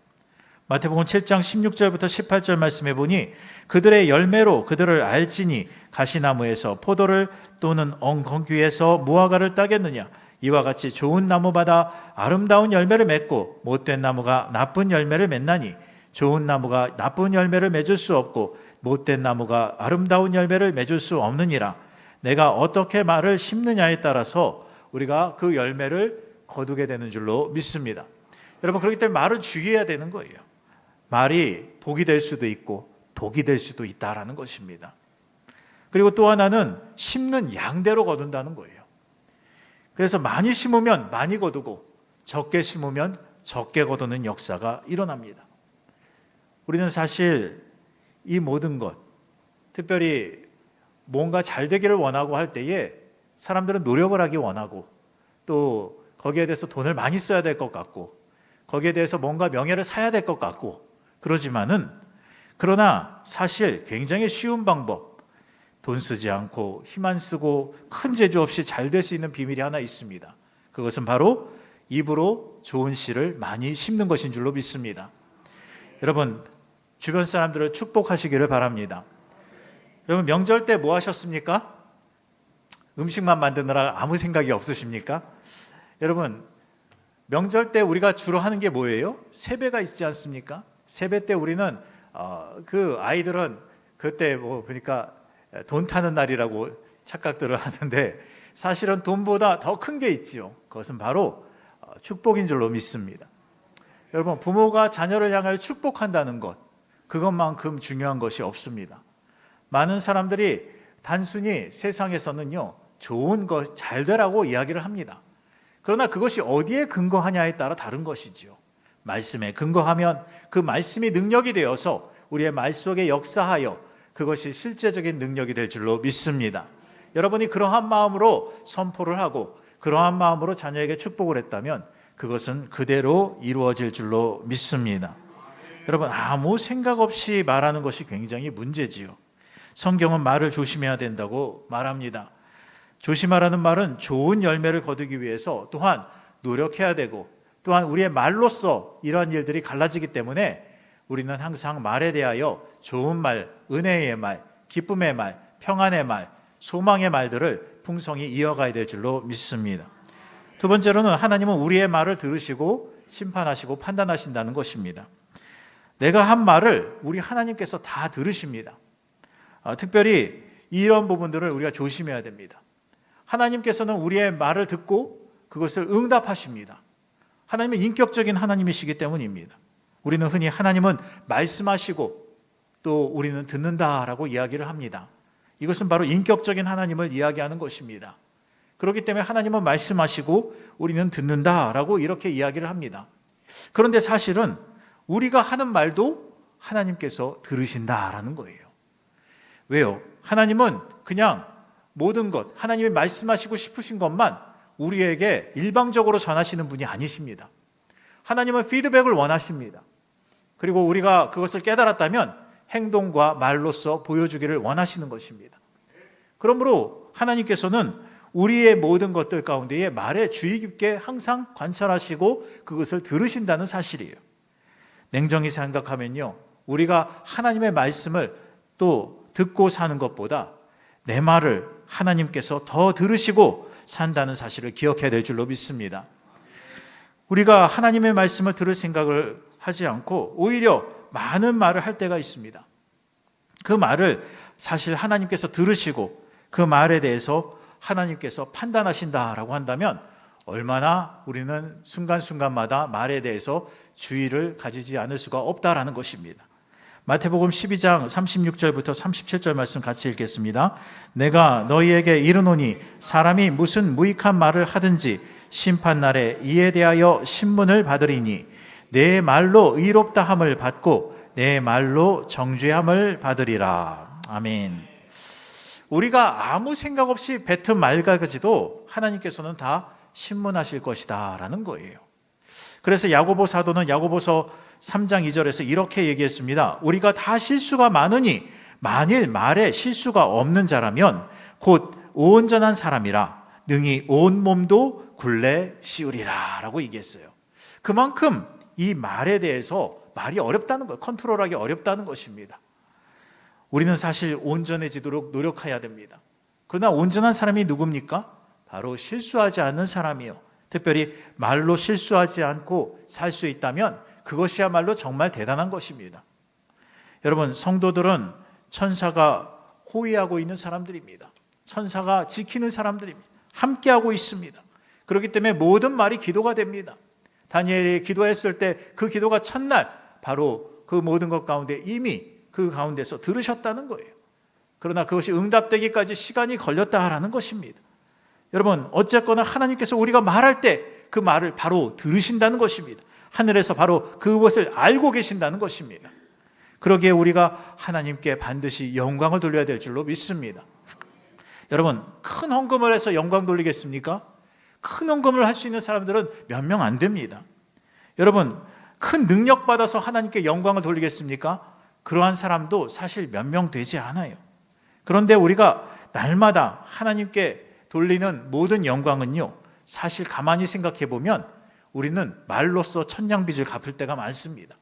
Speaker 7: 마태복음 7장 16절부터 18절 말씀해 보니 그들의 열매로 그들을 알지니 가시나무에서 포도를 또는 엉겅퀴에서 무화과를 따겠느냐. 이와 같이 좋은 나무마다 아름다운 열매를 맺고 못된 나무가 나쁜 열매를 맺나니 좋은 나무가 나쁜 열매를 맺을 수 없고 못된 나무가 아름다운 열매를 맺을 수 없느니라. 내가 어떻게 말을 심느냐에 따라서 우리가 그 열매를 거두게 되는 줄로 믿습니다. 여러분, 그렇기 때문에 말은 주의해야 되는 거예요. 말이 복이 될 수도 있고 독이 될 수도 있다라는 것입니다. 그리고 또 하나는 심는 양대로 거둔다는 거예요. 그래서 많이 심으면 많이 거두고 적게 심으면 적게 거두는 역사가 일어납니다. 우리는 사실 이 모든 것, 특별히 뭔가 잘 되기를 원하고 할 때에 사람들은 노력을 하기 원하고 또 거기에 대해서 돈을 많이 써야 될 것 같고 거기에 대해서 뭔가 명예를 사야 될 것 같고 그러지만은, 그러나 사실 굉장히 쉬운 방법, 돈 쓰지 않고 힘 안 쓰고 큰 재주 없이 잘 될 수 있는 비밀이 하나 있습니다. 그것은 바로 입으로 좋은 씨를 많이 심는 것인 줄로 믿습니다. 여러분, 주변 사람들을 축복하시기를 바랍니다. 여러분, 명절 때 뭐 하셨습니까? 음식만 만드느라 아무 생각이 없으십니까? 여러분, 명절 때 우리가 주로 하는 게 뭐예요? 세배가 있지 않습니까? 세배 때 우리는 그 아이들은 그때 뭐 보니까 돈 타는 날이라고 착각들을 하는데 사실은 돈보다 더 큰 게 있지요. 그것은 바로 축복인 줄로 믿습니다. 여러분, 부모가 자녀를 향하여 축복한다는 것, 그것만큼 중요한 것이 없습니다. 많은 사람들이 단순히 세상에서는요, 좋은 것, 잘 되라고 이야기를 합니다. 그러나 그것이 어디에 근거하냐에 따라 다른 것이지요. 말씀에 근거하면 그 말씀이 능력이 되어서 우리의 말 속에 역사하여 그것이 실제적인 능력이 될 줄로 믿습니다. 여러분이 그러한 마음으로 선포를 하고 그러한 마음으로 자녀에게 축복을 했다면 그것은 그대로 이루어질 줄로 믿습니다. 여러분, 아무 생각 없이 말하는 것이 굉장히 문제지요. 성경은 말을 조심해야 된다고 말합니다. 조심하라는 말은 좋은 열매를 거두기 위해서 또한 노력해야 되고 또한 우리의 말로써 이러한 일들이 갈라지기 때문에 우리는 항상 말에 대하여 좋은 말, 은혜의 말, 기쁨의 말, 평안의 말, 소망의 말들을 풍성히 이어가야 될 줄로 믿습니다. 두 번째로는 하나님은 우리의 말을 들으시고 심판하시고 판단하신다는 것입니다. 내가 한 말을 우리 하나님께서 다 들으십니다. 특별히 이런 부분들을 우리가 조심해야 됩니다. 하나님께서는 우리의 말을 듣고 그것을 응답하십니다. 하나님은 인격적인 하나님이시기 때문입니다. 우리는 흔히 하나님은 말씀하시고 또 우리는 듣는다라고 이야기를 합니다. 이것은 바로 인격적인 하나님을 이야기하는 것입니다. 그렇기 때문에 하나님은 말씀하시고 우리는 듣는다라고 이렇게 이야기를 합니다. 그런데 사실은 우리가 하는 말도 하나님께서 들으신다라는 거예요. 왜요? 하나님은 그냥 모든 것, 하나님이 말씀하시고 싶으신 것만 우리에게 일방적으로 전하시는 분이 아니십니다. 하나님은 피드백을 원하십니다. 그리고 우리가 그것을 깨달았다면 행동과 말로써 보여주기를 원하시는 것입니다. 그러므로 하나님께서는 우리의 모든 것들 가운데에 말에 주의 깊게 항상 관찰하시고 그것을 들으신다는 사실이에요. 냉정히 생각하면요, 우리가 하나님의 말씀을 또 듣고 사는 것보다 내 말을 하나님께서 더 들으시고 산다는 사실을 기억해야 될 줄로 믿습니다. 우리가 하나님의 말씀을 들을 생각을 하지 않고 오히려 많은 말을 할 때가 있습니다. 그 말을 사실 하나님께서 들으시고 그 말에 대해서 하나님께서 판단하신다라고 한다면 얼마나 우리는 순간순간마다 말에 대해서 주의를 가지지 않을 수가 없다라는 것입니다. 마태복음 12장 36절부터 37절 말씀 같이 읽겠습니다. 내가 너희에게 이르노니 사람이 무슨 무익한 말을 하든지 심판날에 이에 대하여 신문을 받으리니 내 말로 의롭다함을 받고 내 말로 정죄함을 받으리라. 아멘. 우리가 아무 생각 없이 뱉은 말까지도 하나님께서는 다 신문하실 것이다 라는 거예요. 그래서 야고보 사도는 야고보서 3장 2절에서 이렇게 얘기했습니다. 우리가 다 실수가 많으니 만일 말에 실수가 없는 자라면 곧 온전한 사람이라 능히 온 몸도 굴레 씌우리라 라고 얘기했어요. 그만큼 이 말에 대해서 말이 어렵다는 거예요. 컨트롤하기 어렵다는 것입니다. 우리는 사실 온전해지도록 노력해야 됩니다. 그러나 온전한 사람이 누굽니까? 바로 실수하지 않는 사람이요. 특별히 말로 실수하지 않고 살 수 있다면 그것이야말로 정말 대단한 것입니다. 여러분, 성도들은 천사가 호위하고 있는 사람들입니다. 천사가 지키는 사람들입니다. 함께하고 있습니다. 그렇기 때문에 모든 말이 기도가 됩니다. 다니엘이 기도했을 때 그 기도가 첫날 바로 그 모든 것 가운데 이미 그 가운데서 들으셨다는 거예요. 그러나 그것이 응답되기까지 시간이 걸렸다라는 것입니다. 여러분, 어쨌거나 하나님께서 우리가 말할 때 그 말을 바로 들으신다는 것입니다. 하늘에서 바로 그것을 알고 계신다는 것입니다. 그러기에 우리가 하나님께 반드시 영광을 돌려야 될 줄로 믿습니다. 여러분, 큰 헌금을 해서 영광 돌리겠습니까? 큰 헌금을 할 수 있는 사람들은 몇 명 안 됩니다. 여러분, 큰 능력 받아서 하나님께 영광을 돌리겠습니까? 그러한 사람도 사실 몇 명 되지 않아요. 그런데 우리가 날마다 하나님께 돌리는 모든 영광은요, 사실 가만히 생각해 보면 우리는 말로써 천냥빚을 갚을 때가 많습니다.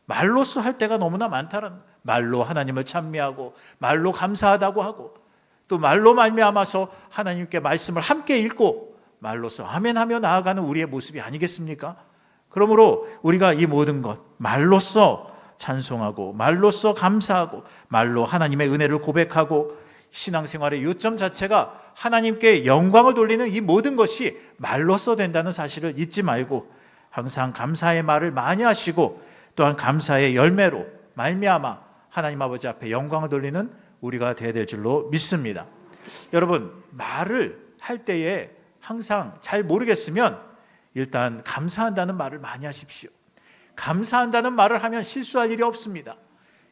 Speaker 7: 말로써 할 때가 너무나 많다는, 말로 하나님을 찬미하고 말로 감사하다고 하고 또 말로 말미암아서 하나님께 말씀을 함께 읽고 말로써 아멘하며 나아가는 우리의 모습이 아니겠습니까? 그러므로 우리가 이 모든 것 말로써 찬송하고 말로써 감사하고 말로 하나님의 은혜를 고백하고 신앙생활의 요점 자체가 하나님께 영광을 돌리는 이 모든 것이 말로써 된다는 사실을 잊지 말고 항상 감사의 말을 많이 하시고 또한 감사의 열매로 말미암아 하나님 아버지 앞에 영광을 돌리는 우리가 되어야 될 줄로 믿습니다. 여러분, 말을 할 때에 항상 잘 모르겠으면 일단 감사한다는 말을 많이 하십시오. 감사한다는 말을 하면 실수할 일이 없습니다.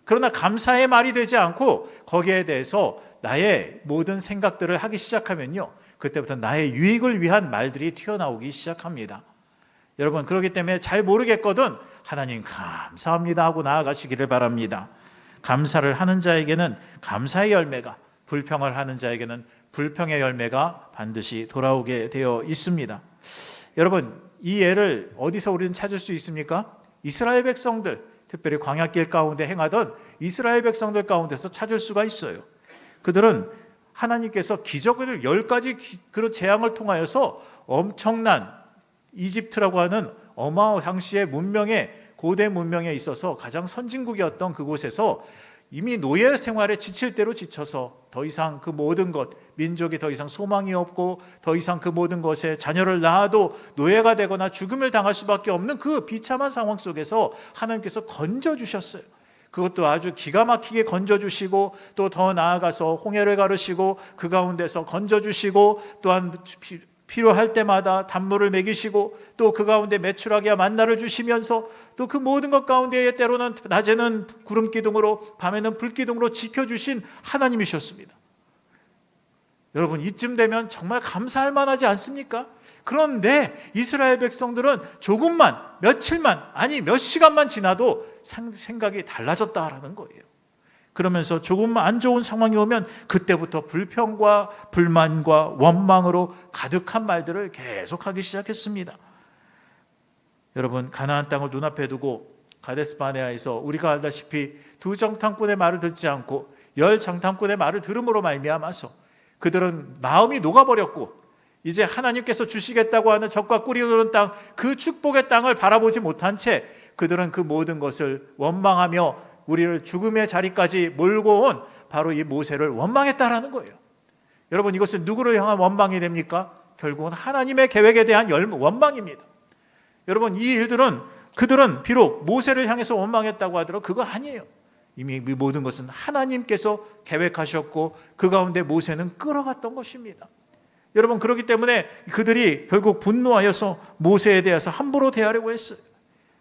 Speaker 7: 그러나 감사의 말이 되지 않고 거기에 대해서 나의 모든 생각들을 하기 시작하면요, 그때부터 나의 유익을 위한 말들이 튀어나오기 시작합니다. 여러분, 그렇기 때문에 잘 모르겠거든 하나님 감사합니다 하고 나아가시기를 바랍니다. 감사를 하는 자에게는 감사의 열매가, 불평을 하는 자에게는 불평의 열매가 반드시 돌아오게 되어 있습니다. 여러분, 이 예를 어디서 우리는 찾을 수 있습니까? 이스라엘 백성들, 특별히 광야길 가운데 행하던 이스라엘 백성들 가운데서 찾을 수가 있어요. 그들은 하나님께서 기적을 10가지 그런 재앙을 통하여서 엄청난 이집트라고 하는 당시의 문명에, 고대 문명에 있어서 가장 선진국이었던 그곳에서 이미 노예 생활에 지칠 대로 지쳐서 더 이상 그 모든 것, 민족이 더 이상 소망이 없고 더 이상 그 모든 것에 자녀를 낳아도 노예가 되거나 죽음을 당할 수밖에 없는 그 비참한 상황 속에서 하나님께서 건져주셨어요. 그것도 아주 기가 막히게 건져주시고, 또 더 나아가서 홍해를 가르시고 그 가운데서 건져주시고, 또한 필요할 때마다 단물을 먹이시고, 또 그 가운데 메추라기와 만나를 주시면서 또 그 모든 것 가운데 때로는 낮에는 구름 기둥으로 밤에는 불 기둥으로 지켜주신 하나님이셨습니다. 여러분, 이쯤 되면 정말 감사할 만하지 않습니까? 그런데 이스라엘 백성들은 조금만, 며칠만, 아니 몇 시간만 지나도 생각이 달라졌다라는 거예요. 그러면서 조금만 안 좋은 상황이 오면 그때부터 불평과 불만과 원망으로 가득한 말들을 계속하기 시작했습니다. 여러분, 가나안 땅을 눈앞에 두고 가데스 바네아에서 우리가 알다시피 2정탐꾼의 말을 듣지 않고 10정탐꾼의 말을 들음으로 말미암아서 그들은 마음이 녹아버렸고, 이제 하나님께서 주시겠다고 하는 적과 꿀이 흐르는 땅, 그 축복의 땅을 바라보지 못한 채 그들은 그 모든 것을 원망하며 우리를 죽음의 자리까지 몰고 온 바로 이 모세를 원망했다라는 거예요. 여러분, 이것은 누구를 향한 원망이 됩니까? 결국은 하나님의 계획에 대한 원망입니다. 여러분, 이 일들은 그들은 비록 모세를 향해서 원망했다고 하더라도 그거 아니에요. 이미 이 모든 것은 하나님께서 계획하셨고 그 가운데 모세는 끌어갔던 것입니다. 여러분, 그렇기 때문에 그들이 결국 분노하여서 모세에 대해서 함부로 대하려고 했어요.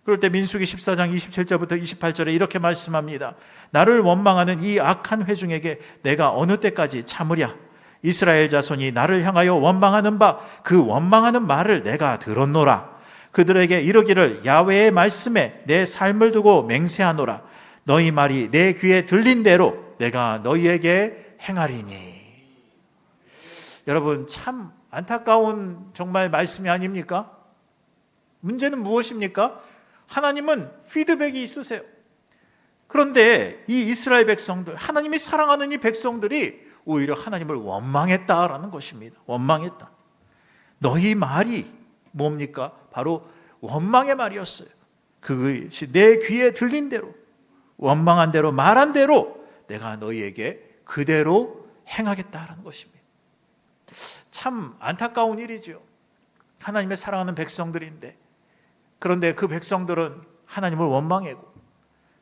Speaker 7: 그럴 때 민수기 14장 27절부터 28절에 이렇게 말씀합니다. 나를 원망하는 이 악한 회중에게 내가 어느 때까지 참으랴? 이스라엘 자손이 나를 향하여 원망하는 바 그 원망하는 말을 내가 들었노라. 그들에게 이르기를 야훼의 말씀에 내 삶을 두고 맹세하노라. 너희 말이 내 귀에 들린 대로 내가 너희에게 행하리니. 여러분, 참 안타까운 정말 말씀이 아닙니까? 문제는 무엇입니까? 하나님은 피드백이 있으세요. 그런데 이 이스라엘 백성들, 하나님이 사랑하는 이 백성들이 오히려 하나님을 원망했다라는 것입니다. 원망했다. 너희 말이 뭡니까? 바로 원망의 말이었어요. 그것이 내 귀에 들린 대로, 원망한 대로, 말한 대로 내가 너희에게 그대로 행하겠다라는 것입니다. 참 안타까운 일이죠. 하나님의 사랑하는 백성들인데, 그런데 그 백성들은 하나님을 원망하고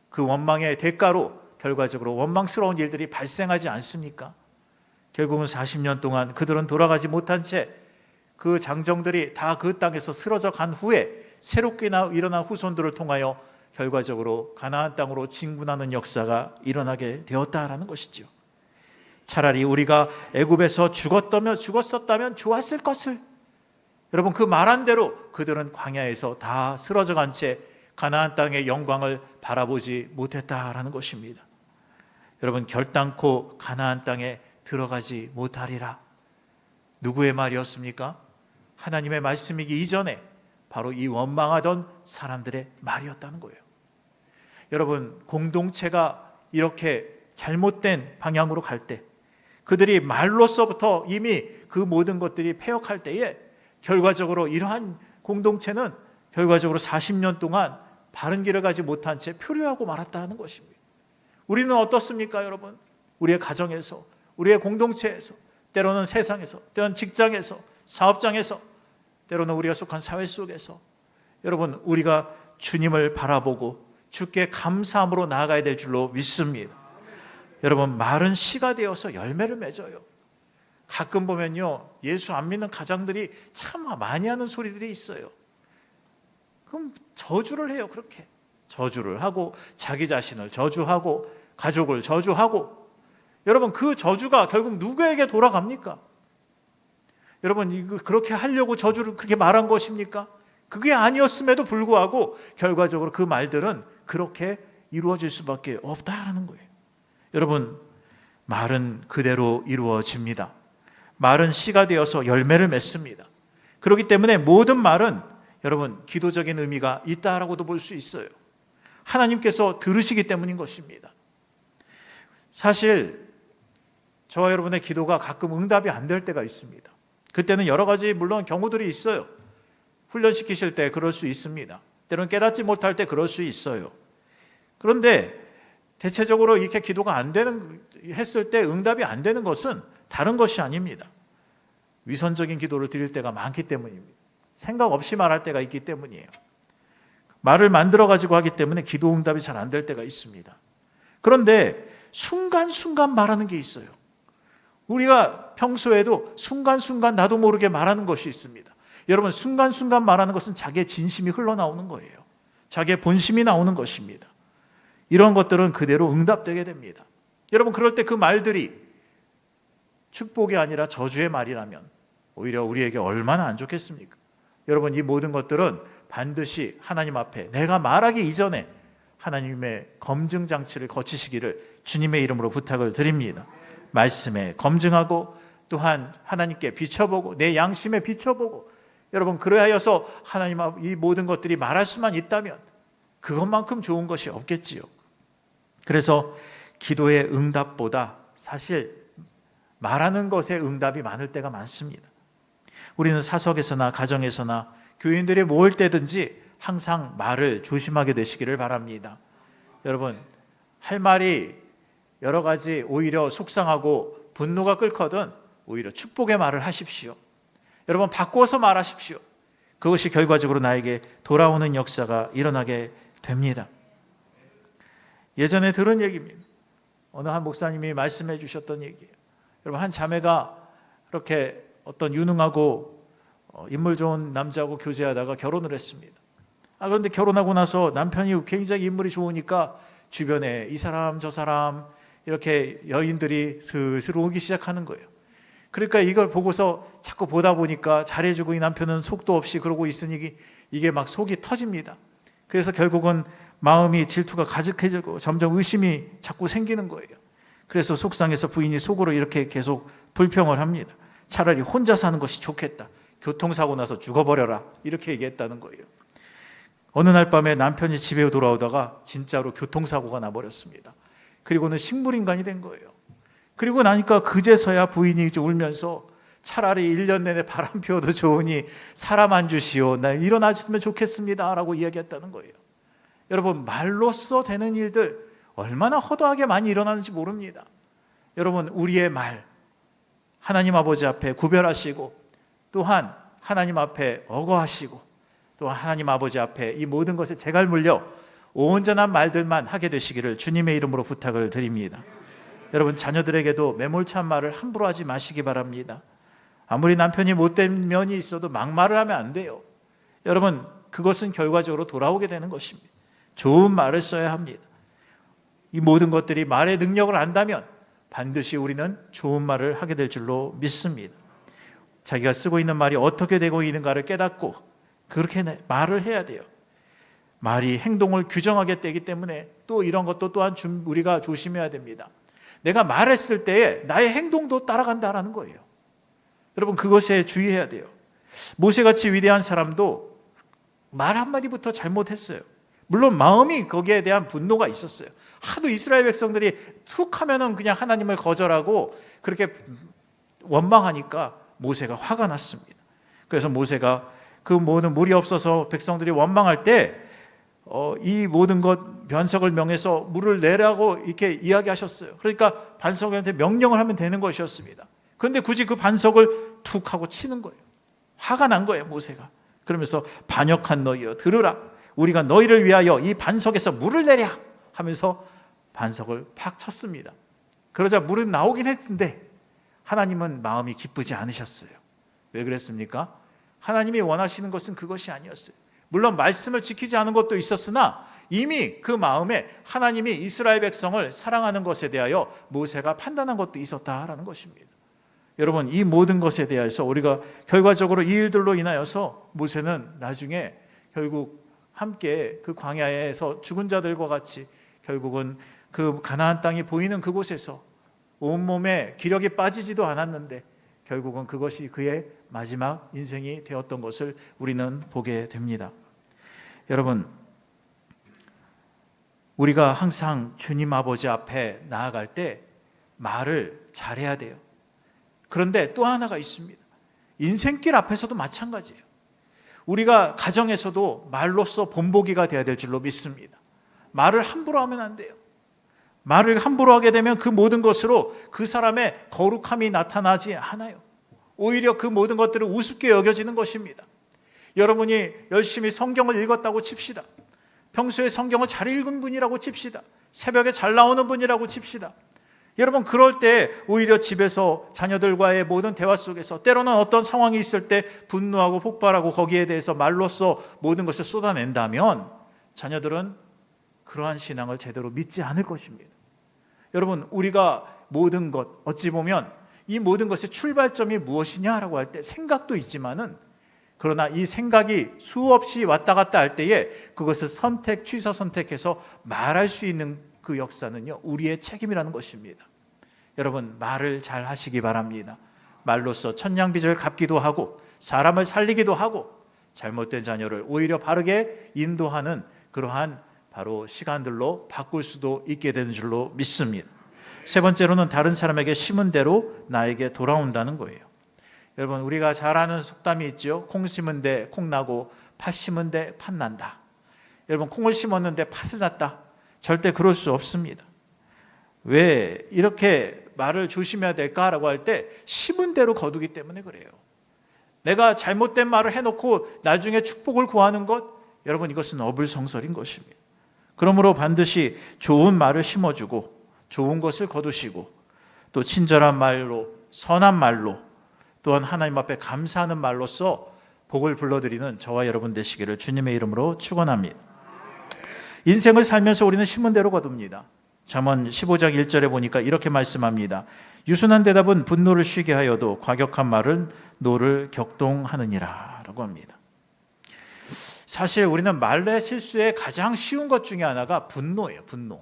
Speaker 7: 그 원망의 대가로 결과적으로 원망스러운 일들이 발생하지 않습니까? 결국은 40년 동안 그들은 돌아가지 못한 채 그 장정들이 다 그 땅에서 쓰러져 간 후에 새롭게 일어난 후손들을 통하여 결과적으로 가나안 땅으로 진군하는 역사가 일어나게 되었다라는 것이죠. 차라리 우리가 애굽에서 죽었었다면 좋았을 것을, 여러분, 그 말한 대로 그들은 광야에서 다 쓰러져 간 채 가나안 땅의 영광을 바라보지 못했다라는 것입니다. 여러분, 결단코 가나안 땅에 들어가지 못하리라. 누구의 말이었습니까? 하나님의 말씀이기 이전에 바로 이 원망하던 사람들의 말이었다는 거예요. 여러분, 공동체가 이렇게 잘못된 방향으로 갈 때, 그들이 말로서부터 이미 그 모든 것들이 패역할 때에 결과적으로 이러한 공동체는 결과적으로 40년 동안 바른 길을 가지 못한 채 표류하고 말았다는 것입니다. 우리는 어떻습니까, 여러분? 우리의 가정에서, 우리의 공동체에서, 때로는 세상에서, 때로는 직장에서, 사업장에서, 때로는 우리가 속한 사회 속에서, 여러분, 우리가 주님을 바라보고 주께 감사함으로 나아가야 될 줄로 믿습니다. 여러분, 말은 씨가 되어서 열매를 맺어요. 가끔 보면요, 예수 안 믿는 가장들이 참 많이 하는 소리들이 있어요. 그럼 저주를 해요. 그렇게 저주를 하고 자기 자신을 저주하고 가족을 저주하고, 여러분, 그 저주가 결국 누구에게 돌아갑니까? 여러분, 이거 그렇게 하려고 저주를 그렇게 말한 것입니까? 그게 아니었음에도 불구하고 결과적으로 그 말들은 그렇게 이루어질 수밖에 없다라는 거예요. 여러분, 말은 그대로 이루어집니다. 말은 씨가 되어서 열매를 맺습니다. 그렇기 때문에 모든 말은 여러분, 기도적인 의미가 있다라고도 볼 수 있어요. 하나님께서 들으시기 때문인 것입니다. 사실 저와 여러분의 기도가 가끔 응답이 안 될 때가 있습니다. 그때는 여러 가지 물론 경우들이 있어요. 훈련시키실 때 그럴 수 있습니다. 때로는 깨닫지 못할 때 그럴 수 있어요. 그런데 대체적으로 이렇게 기도가 안 되는 했을 때 응답이 안 되는 것은 다른 것이 아닙니다. 위선적인 기도를 드릴 때가 많기 때문입니다. 생각 없이 말할 때가 있기 때문이에요. 말을 만들어 가지고 하기 때문에 기도 응답이 잘 안 될 때가 있습니다. 그런데 순간순간 말하는 게 있어요. 우리가 평소에도 순간순간 나도 모르게 말하는 것이 있습니다. 여러분, 순간순간 말하는 것은 자기의 진심이 흘러나오는 거예요. 자기의 본심이 나오는 것입니다. 이런 것들은 그대로 응답되게 됩니다. 여러분, 그럴 때 그 말들이 축복이 아니라 저주의 말이라면 오히려 우리에게 얼마나 안 좋겠습니까? 여러분, 이 모든 것들은 반드시 하나님 앞에 내가 말하기 이전에 하나님의 검증 장치를 거치시기를 주님의 이름으로 부탁을 드립니다. 말씀에 검증하고 또한 하나님께 비춰보고 내 양심에 비춰보고, 여러분, 그래야여서 하나님 앞 이 모든 것들이 말할 수만 있다면 그것만큼 좋은 것이 없겠지요. 그래서 기도의 응답보다 사실 말하는 것의 응답이 많을 때가 많습니다. 우리는 사석에서나 가정에서나 교인들이 모일 때든지 항상 말을 조심하게 되시기를 바랍니다. 여러분, 할 말이 여러 가지 오히려 속상하고 분노가 끓거든 오히려 축복의 말을 하십시오. 여러분, 바꾸어서 말하십시오. 그것이 결과적으로 나에게 돌아오는 역사가 일어나게 됩니다. 예전에 들은 얘기입니다. 어느 한 목사님이 말씀해 주셨던 얘기예요. 여러분, 한 자매가 이렇게 어떤 유능하고 인물 좋은 남자하고 교제하다가 결혼을 했습니다. 그런데 결혼하고 나서 남편이 굉장히 인물이 좋으니까 주변에 이 사람 저 사람 이렇게 여인들이 슬슬 오기 시작하는 거예요. 그러니까 이걸 보고서 자꾸 보다 보니까 잘해주고 이 남편은 속도 없이 그러고 있으니 이게 막 속이 터집니다. 그래서 결국은 마음이 질투가 가득해지고 점점 의심이 자꾸 생기는 거예요. 그래서 속상해서 부인이 속으로 이렇게 계속 불평을 합니다. 차라리 혼자 사는 것이 좋겠다. 교통사고 나서 죽어버려라. 이렇게 얘기했다는 거예요. 어느 날 밤에 남편이 집에 돌아오다가 진짜로 교통사고가 나버렸습니다. 그리고는 식물인간이 된 거예요. 그리고 나니까 그제서야 부인이 이제 울면서 차라리 1년 내내 바람 피워도 좋으니 사람 안 주시오. 나 일어나주면 좋겠습니다. 라고 이야기했다는 거예요. 여러분, 말로써 되는 일들 얼마나 허다하게 많이 일어나는지 모릅니다. 여러분, 우리의 말 하나님 아버지 앞에 구별하시고 또한 하나님 앞에 어거하시고 또한 하나님 아버지 앞에 이 모든 것에 재갈 물려 온전한 말들만 하게 되시기를 주님의 이름으로 부탁을 드립니다. 여러분, 자녀들에게도 매몰찬 말을 함부로 하지 마시기 바랍니다. 아무리 남편이 못된 면이 있어도 막말을 하면 안 돼요. 여러분, 그것은 결과적으로 돌아오게 되는 것입니다. 좋은 말을 써야 합니다. 이 모든 것들이 말의 능력을 안다면 반드시 우리는 좋은 말을 하게 될 줄로 믿습니다. 자기가 쓰고 있는 말이 어떻게 되고 있는가를 깨닫고 그렇게 말을 해야 돼요. 말이 행동을 규정하게 되기 때문에 또 이런 것도 또한 우리가 조심해야 됩니다. 내가 말했을 때에 나의 행동도 따라간다라는 거예요. 여러분, 그것에 주의해야 돼요. 모세같이 위대한 사람도 말 한마디부터 잘못했어요. 물론 마음이 거기에 대한 분노가 있었어요. 하도 이스라엘 백성들이 툭 하면은 그냥 하나님을 거절하고 그렇게 원망하니까 모세가 화가 났습니다. 그래서 모세가 그 모든 물이 없어서 백성들이 원망할 때 이 모든 것 반석을 명해서 물을 내라고 이렇게 이야기하셨어요. 그러니까 반석한테 명령을 하면 되는 것이었습니다. 그런데 굳이 그 반석을 툭 하고 치는 거예요. 화가 난 거예요, 모세가. 그러면서 반역한 너희여 들으라. 우리가 너희를 위하여 이 반석에서 물을 내랴 하면서 반석을 팍 쳤습니다. 그러자 물은 나오긴 했는데 하나님은 마음이 기쁘지 않으셨어요. 왜 그랬습니까? 하나님이 원하시는 것은 그것이 아니었어요. 물론 말씀을 지키지 않은 것도 있었으나 이미 그 마음에 하나님이 이스라엘 백성을 사랑하는 것에 대하여 모세가 판단한 것도 있었다라는 것입니다. 여러분, 이 모든 것에 대해서 우리가 결과적으로 이 일들로 인하여서 모세는 나중에 결국 함께 그 광야에서 죽은 자들과 같이 결국은 그 가나안 땅이 보이는 그곳에서 온몸에 기력이 빠지지도 않았는데 결국은 그것이 그의 마지막 인생이 되었던 것을 우리는 보게 됩니다. 여러분, 우리가 항상 주님 아버지 앞에 나아갈 때 말을 잘해야 돼요. 그런데 또 하나가 있습니다. 인생길 앞에서도 마찬가지예요. 우리가 가정에서도 말로써 본보기가 되어야 될 줄로 믿습니다. 말을 함부로 하면 안 돼요. 말을 함부로 하게 되면 그 모든 것으로 그 사람의 거룩함이 나타나지 않아요. 오히려 그 모든 것들은 우습게 여겨지는 것입니다. 여러분이 열심히 성경을 읽었다고 칩시다. 평소에 성경을 잘 읽은 분이라고 칩시다. 새벽에 잘 나오는 분이라고 칩시다. 여러분, 그럴 때 오히려 집에서 자녀들과의 모든 대화 속에서 때로는 어떤 상황이 있을 때 분노하고 폭발하고 거기에 대해서 말로써 모든 것을 쏟아낸다면 자녀들은 그러한 신앙을 제대로 믿지 않을 것입니다. 여러분, 우리가 모든 것, 어찌 보면 이 모든 것의 출발점이 무엇이냐라고 할 때 생각도 있지만은, 그러나 이 생각이 수없이 왔다 갔다 할 때에 그것을 취사 선택해서 말할 수 있는 그 역사는요, 우리의 책임이라는 것입니다. 여러분, 말을 잘 하시기 바랍니다. 말로써 천냥빚을 갚기도 하고 사람을 살리기도 하고 잘못된 자녀를 오히려 바르게 인도하는 그러한 바로 시간들로 바꿀 수도 있게 되는 줄로 믿습니다. 세 번째로는 다른 사람에게 심은 대로 나에게 돌아온다는 거예요. 여러분, 우리가 잘 아는 속담이 있죠. 콩 심은 데 콩 나고 팥 심은 데 팥 난다. 여러분, 콩을 심었는데 팥을 났다. 절대 그럴 수 없습니다. 왜 이렇게 말을 조심해야 될까라고 할 때 심은 대로 거두기 때문에 그래요. 내가 잘못된 말을 해놓고 나중에 축복을 구하는 것, 여러분, 이것은 어불성설인 것입니다. 그러므로 반드시 좋은 말을 심어주고 좋은 것을 거두시고 또 친절한 말로, 선한 말로, 또한 하나님 앞에 감사하는 말로써 복을 불러드리는 저와 여러분 되시기를 주님의 이름으로 축원합니다. 인생을 살면서 우리는 심은 대로 거둡니다. 잠언 15장 1절에 보니까 이렇게 말씀합니다. 유순한 대답은 분노를 쉬게 하여도 과격한 말은 노를 격동하느니라 라고 합니다. 사실 우리는 말의 실수에 가장 쉬운 것 중에 하나가 분노예요. 분노.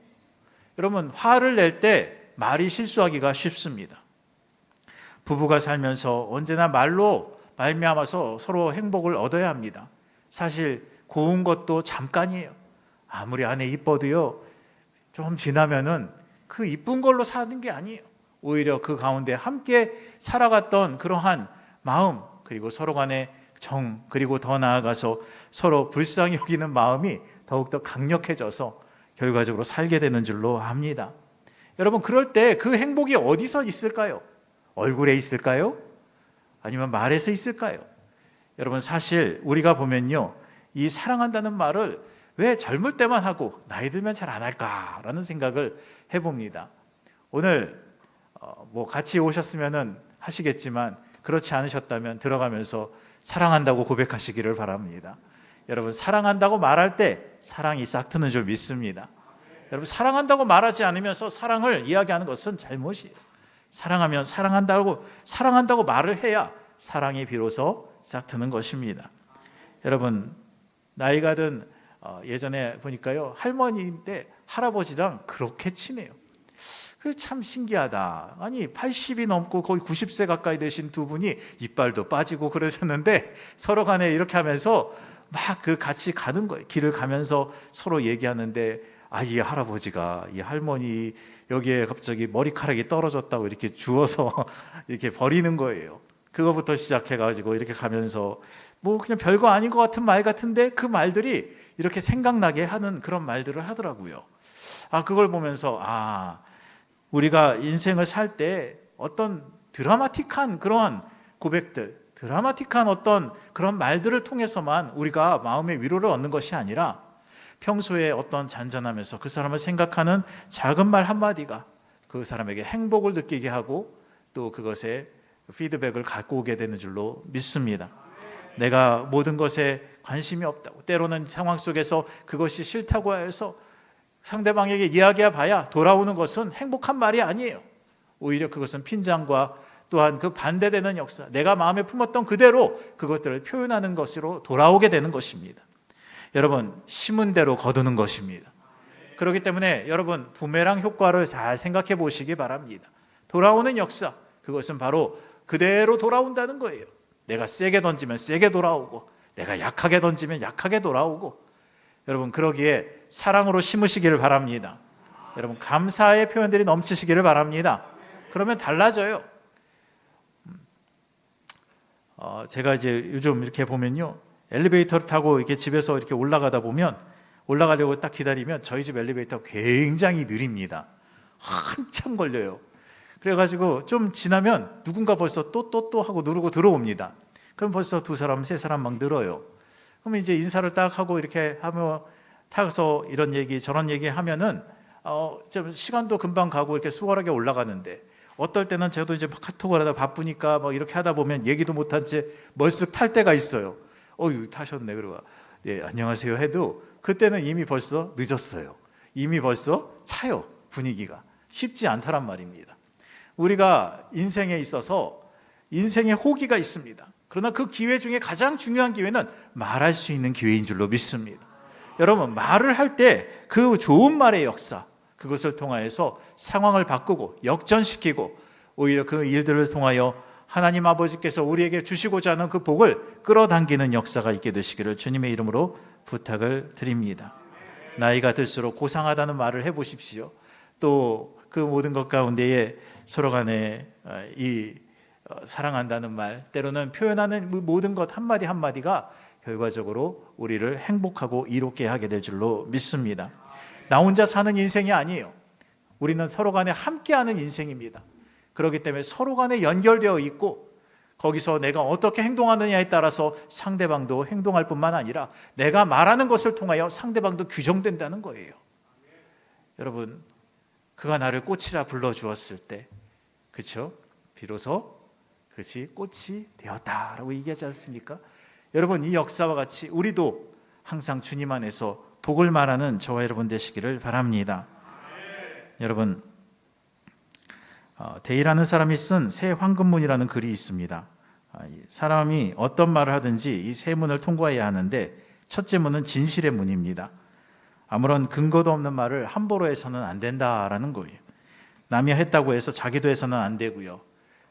Speaker 7: 여러분, 화를 낼 때 말이 실수하기가 쉽습니다. 부부가 살면서 언제나 말로 말미암아서 서로 행복을 얻어야 합니다. 사실 고운 것도 잠깐이에요. 아무리 아내 이뻐도요, 좀 지나면은 그 이쁜 걸로 사는 게 아니에요. 오히려 그 가운데 함께 살아갔던 그러한 마음, 그리고 서로 간의 정, 그리고 더 나아가서 서로 불쌍히 여기는 마음이 더욱더 강력해져서 결과적으로 살게 되는 줄로 압니다. 여러분, 그럴 때 그 행복이 어디서 있을까요? 얼굴에 있을까요? 아니면 말에서 있을까요? 여러분, 사실 우리가 보면요, 이 사랑한다는 말을 왜 젊을 때만 하고 나이 들면 잘 안 할까라는 생각을 해봅니다. 오늘 뭐 같이 오셨으면은 하시겠지만 그렇지 않으셨다면 들어가면서 사랑한다고 고백하시기를 바랍니다. 여러분, 사랑한다고 말할 때 사랑이 싹 트는 줄 믿습니다. 여러분, 사랑한다고 말하지 않으면서 사랑을 이야기하는 것은 잘못이에요. 사랑하면 사랑한다고 말을 해야 사랑이 비로소 싹 트는 것입니다. 여러분, 나이가 든 예전에 보니까요, 할머니인데 할아버지랑 그렇게 친해요. 그 참 신기하다. 아니 80이 넘고 거의 90세 가까이 되신 두 분이 이빨도 빠지고 그러셨는데 서로 간에 이렇게 하면서 막 그 같이 가는 거예요. 길을 가면서 서로 얘기하는데, 이 할아버지가 이 할머니 여기에 갑자기 머리카락이 떨어졌다고 이렇게 주워서 이렇게 버리는 거예요. 그거부터 시작해가지고 이렇게 가면서 뭐 그냥 별거 아닌 것 같은 말 같은데 그 말들이 이렇게 생각나게 하는 그런 말들을 하더라고요. 그걸 보면서 우리가 인생을 살 때 어떤 드라마틱한 그런 고백들, 드라마틱한 어떤 그런 말들을 통해서만 우리가 마음의 위로를 얻는 것이 아니라 평소에 어떤 잔잔하면서 그 사람을 생각하는 작은 말 한마디가 그 사람에게 행복을 느끼게 하고 또 그것에 피드백을 갖고 오게 되는 줄로 믿습니다. 내가 모든 것에 관심이 없다고, 때로는 상황 속에서 그것이 싫다고 해서 상대방에게 이야기해 봐야 돌아오는 것은 행복한 말이 아니에요. 오히려 그것은 핀잔과 또한 그 반대되는 역사, 내가 마음에 품었던 그대로 그것들을 표현하는 것으로 돌아오게 되는 것입니다. 여러분, 심은 대로 거두는 것입니다. 그렇기 때문에 여러분, 부메랑 효과를 잘 생각해 보시기 바랍니다. 돌아오는 역사, 그것은 바로 그대로 돌아온다는 거예요. 내가 세게 던지면 세게 돌아오고 내가 약하게 던지면 약하게 돌아오고. 여러분 그러기에 사랑으로 심으시기를 바랍니다. 여러분 감사의 표현들이 넘치시기를 바랍니다. 그러면 달라져요. 제가 이제 요즘 이렇게 보면요, 엘리베이터를 타고 이렇게 집에서 이렇게 올라가다 보면, 올라가려고 딱 기다리면 저희 집 엘리베이터가 굉장히 느립니다. 한참 걸려요. 그래가지고 좀 지나면 누군가 벌써 또 하고 누르고 들어옵니다. 그럼 벌써 2사람, 3사람 막 늘어요. 그러면 이제 인사를 딱 하고 이렇게 하며 타서 이런 얘기 저런 얘기 하면은 좀 시간도 금방 가고 이렇게 수월하게 올라가는데, 어떨 때는 저도 이제 카톡을 하다 바쁘니까 뭐 이렇게 하다 보면 얘기도 못한 채 멀쓱 탈 때가 있어요. 타셨네. 그러고 예, 안녕하세요 해도 그때는 이미 벌써 늦었어요. 이미 벌써 차요. 분위기가 쉽지 않다란 말입니다. 우리가 인생에 있어서 인생의 호기가 있습니다. 그러나 그 기회 중에 가장 중요한 기회는 말할 수 있는 기회인 줄로 믿습니다. 여러분 말을 할 때 그 좋은 말의 역사, 그것을 통하여서 상황을 바꾸고 역전시키고 오히려 그 일들을 통하여 하나님 아버지께서 우리에게 주시고자 하는 그 복을 끌어당기는 역사가 있게 되시기를 주님의 이름으로 부탁을 드립니다. 나이가 들수록 고상하다는 말을 해보십시오. 또 그 모든 것 가운데에 서로 간에 이 사랑한다는 말, 때로는 표현하는 모든 것 한마디 한마디가 결과적으로 우리를 행복하고 이롭게 하게 될 줄로 믿습니다. 나 혼자 사는 인생이 아니에요. 우리는 서로 간에 함께하는 인생입니다. 그렇기 때문에 서로 간에 연결되어 있고, 거기서 내가 어떻게 행동하느냐에 따라서 상대방도 행동할 뿐만 아니라 내가 말하는 것을 통하여 상대방도 규정된다는 거예요. 여러분, 그가 나를 꽃이라 불러주었을 때, 그렇죠? 비로소 그것이 꽃이 되었다라고 얘기하지 않습니까? 여러분, 이 역사와 같이 우리도 항상 주님 안에서 복을 말하는 저와 여러분 되시기를 바랍니다. 여러분, 데이라는 사람이 쓴 새 황금문이라는 글이 있습니다. 사람이 어떤 말을 하든지 이 세 문을 통과해야 하는데, 첫째 문은 진실의 문입니다. 아무런 근거도 없는 말을 함부로 해서는 안 된다라는 거예요. 남이 했다고 해서 자기도 해서는 안 되고요.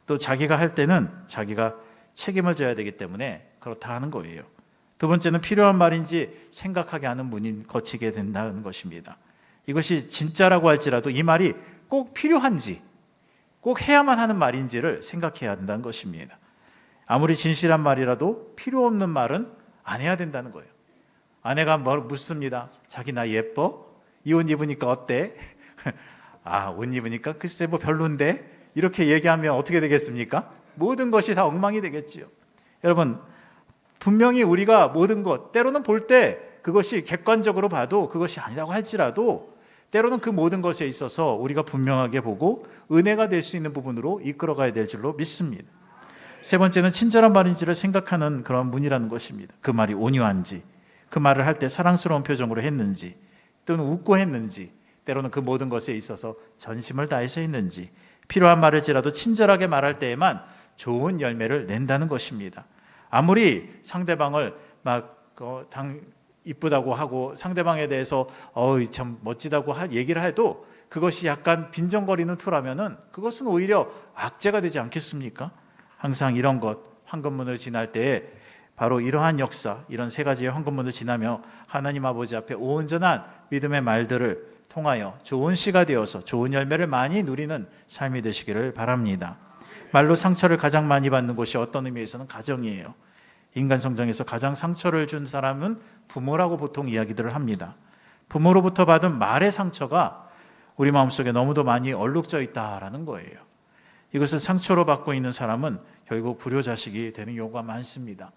Speaker 7: 또 자기가 할 때는 자기가 책임을 져야 되기 때문에 그렇다 하는 거예요. 두 번째는 필요한 말인지 생각하게 하는 문이 거치게 된다는 것입니다. 이것이 진짜라고 할지라도 이 말이 꼭 필요한지, 꼭 해야만 하는 말인지를 생각해야 한다는 것입니다. 아무리 진실한 말이라도 필요 없는 말은 안 해야 된다는 거예요. 아내가 묻습니다. 자기 나 예뻐? 이 옷 입으니까 어때? 옷 입으니까 글쎄 뭐 별론데? 이렇게 얘기하면 어떻게 되겠습니까? 모든 것이 다 엉망이 되겠지요. 여러분, 분명히 우리가 모든 것, 때로는 볼 때 그것이 객관적으로 봐도 그것이 아니라고 할지라도 때로는 그 모든 것에 있어서 우리가 분명하게 보고 은혜가 될 수 있는 부분으로 이끌어가야 될 줄로 믿습니다. 세 번째는 친절한 말인지를 생각하는 그런 문이라는 것입니다. 그 말이 온유한지, 그 말을 할 때 사랑스러운 표정으로 했는지, 또는 웃고 했는지, 때로는 그 모든 것에 있어서 전심을 다해서 했는지, 필요한 말일지라도 친절하게 말할 때에만 좋은 열매를 낸다는 것입니다. 아무리 상대방을 이쁘다고 하고 상대방에 대해서 참 멋지다고 얘기를 해도 그것이 약간 빈정거리는 투라면은 그것은 오히려 악재가 되지 않겠습니까? 항상 이런 것, 황금문을 지날 때에 바로 이러한 역사, 이런 세 가지의 황금문을 지나며 하나님 아버지 앞에 온전한 믿음의 말들을 통하여 좋은 씨가 되어서 좋은 열매를 많이 누리는 삶이 되시기를 바랍니다. 말로 상처를 가장 많이 받는 곳이 어떤 의미에서는 가정이에요. 인간 성장에서 가장 상처를 준 사람은 부모라고 보통 이야기들을 합니다. 부모로부터 받은 말의 상처가 우리 마음속에 너무도 많이 얼룩져 있다라는 거예요. 이것을 상처로 받고 있는 사람은 결국 불효자식이 되는 경우가 많습니다.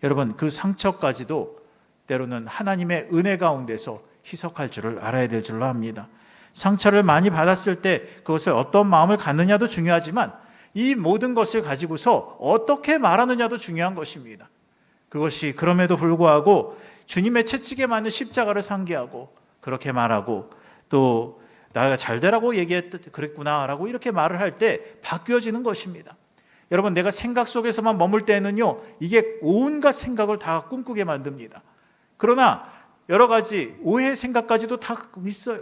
Speaker 7: 여러분, 그 상처까지도 때로는 하나님의 은혜 가운데서 희석할 줄을 알아야 될 줄로 합니다. 상처를 많이 받았을 때 그것을 어떤 마음을 갖느냐도 중요하지만 이 모든 것을 가지고서 어떻게 말하느냐도 중요한 것입니다. 그것이 그럼에도 불구하고 주님의 채찍에 맞는 십자가를 상기하고 그렇게 말하고 또 나가 잘 되라고 그랬구나라고 이렇게 말을 할 때 바뀌어지는 것입니다. 여러분, 내가 생각 속에서만 머물 때는요, 이게 온갖 생각을 다 꿈꾸게 만듭니다. 그러나 여러 가지 오해의 생각까지도 다 있어요.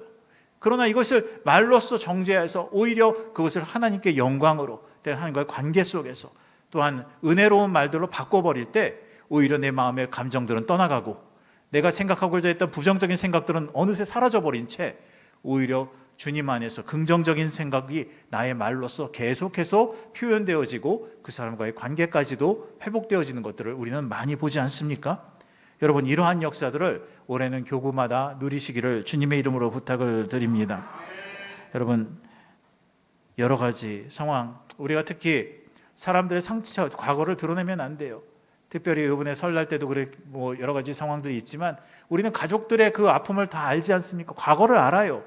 Speaker 7: 그러나 이것을 말로써 정죄해서 오히려 그것을 하나님께 영광으로 된 하나님과의 관계 속에서 또한 은혜로운 말들로 바꿔버릴 때 오히려 내 마음의 감정들은 떠나가고 내가 생각하고자 했던 부정적인 생각들은 어느새 사라져버린 채 오히려 주님 안에서 긍정적인 생각이 나의 말로서 계속해서 표현되어지고 그 사람과의 관계까지도 회복되어지는 것들을 우리는 많이 보지 않습니까? 여러분, 이러한 역사들을 올해는 교구마다 누리시기를 주님의 이름으로 부탁을 드립니다. 여러분, 여러 가지 상황, 우리가 특히 사람들의 상처, 과거를 드러내면 안 돼요. 특별히 이번에 설날 때도 그래, 뭐 여러 가지 상황들이 있지만 우리는 가족들의 그 아픔을 다 알지 않습니까? 과거를 알아요.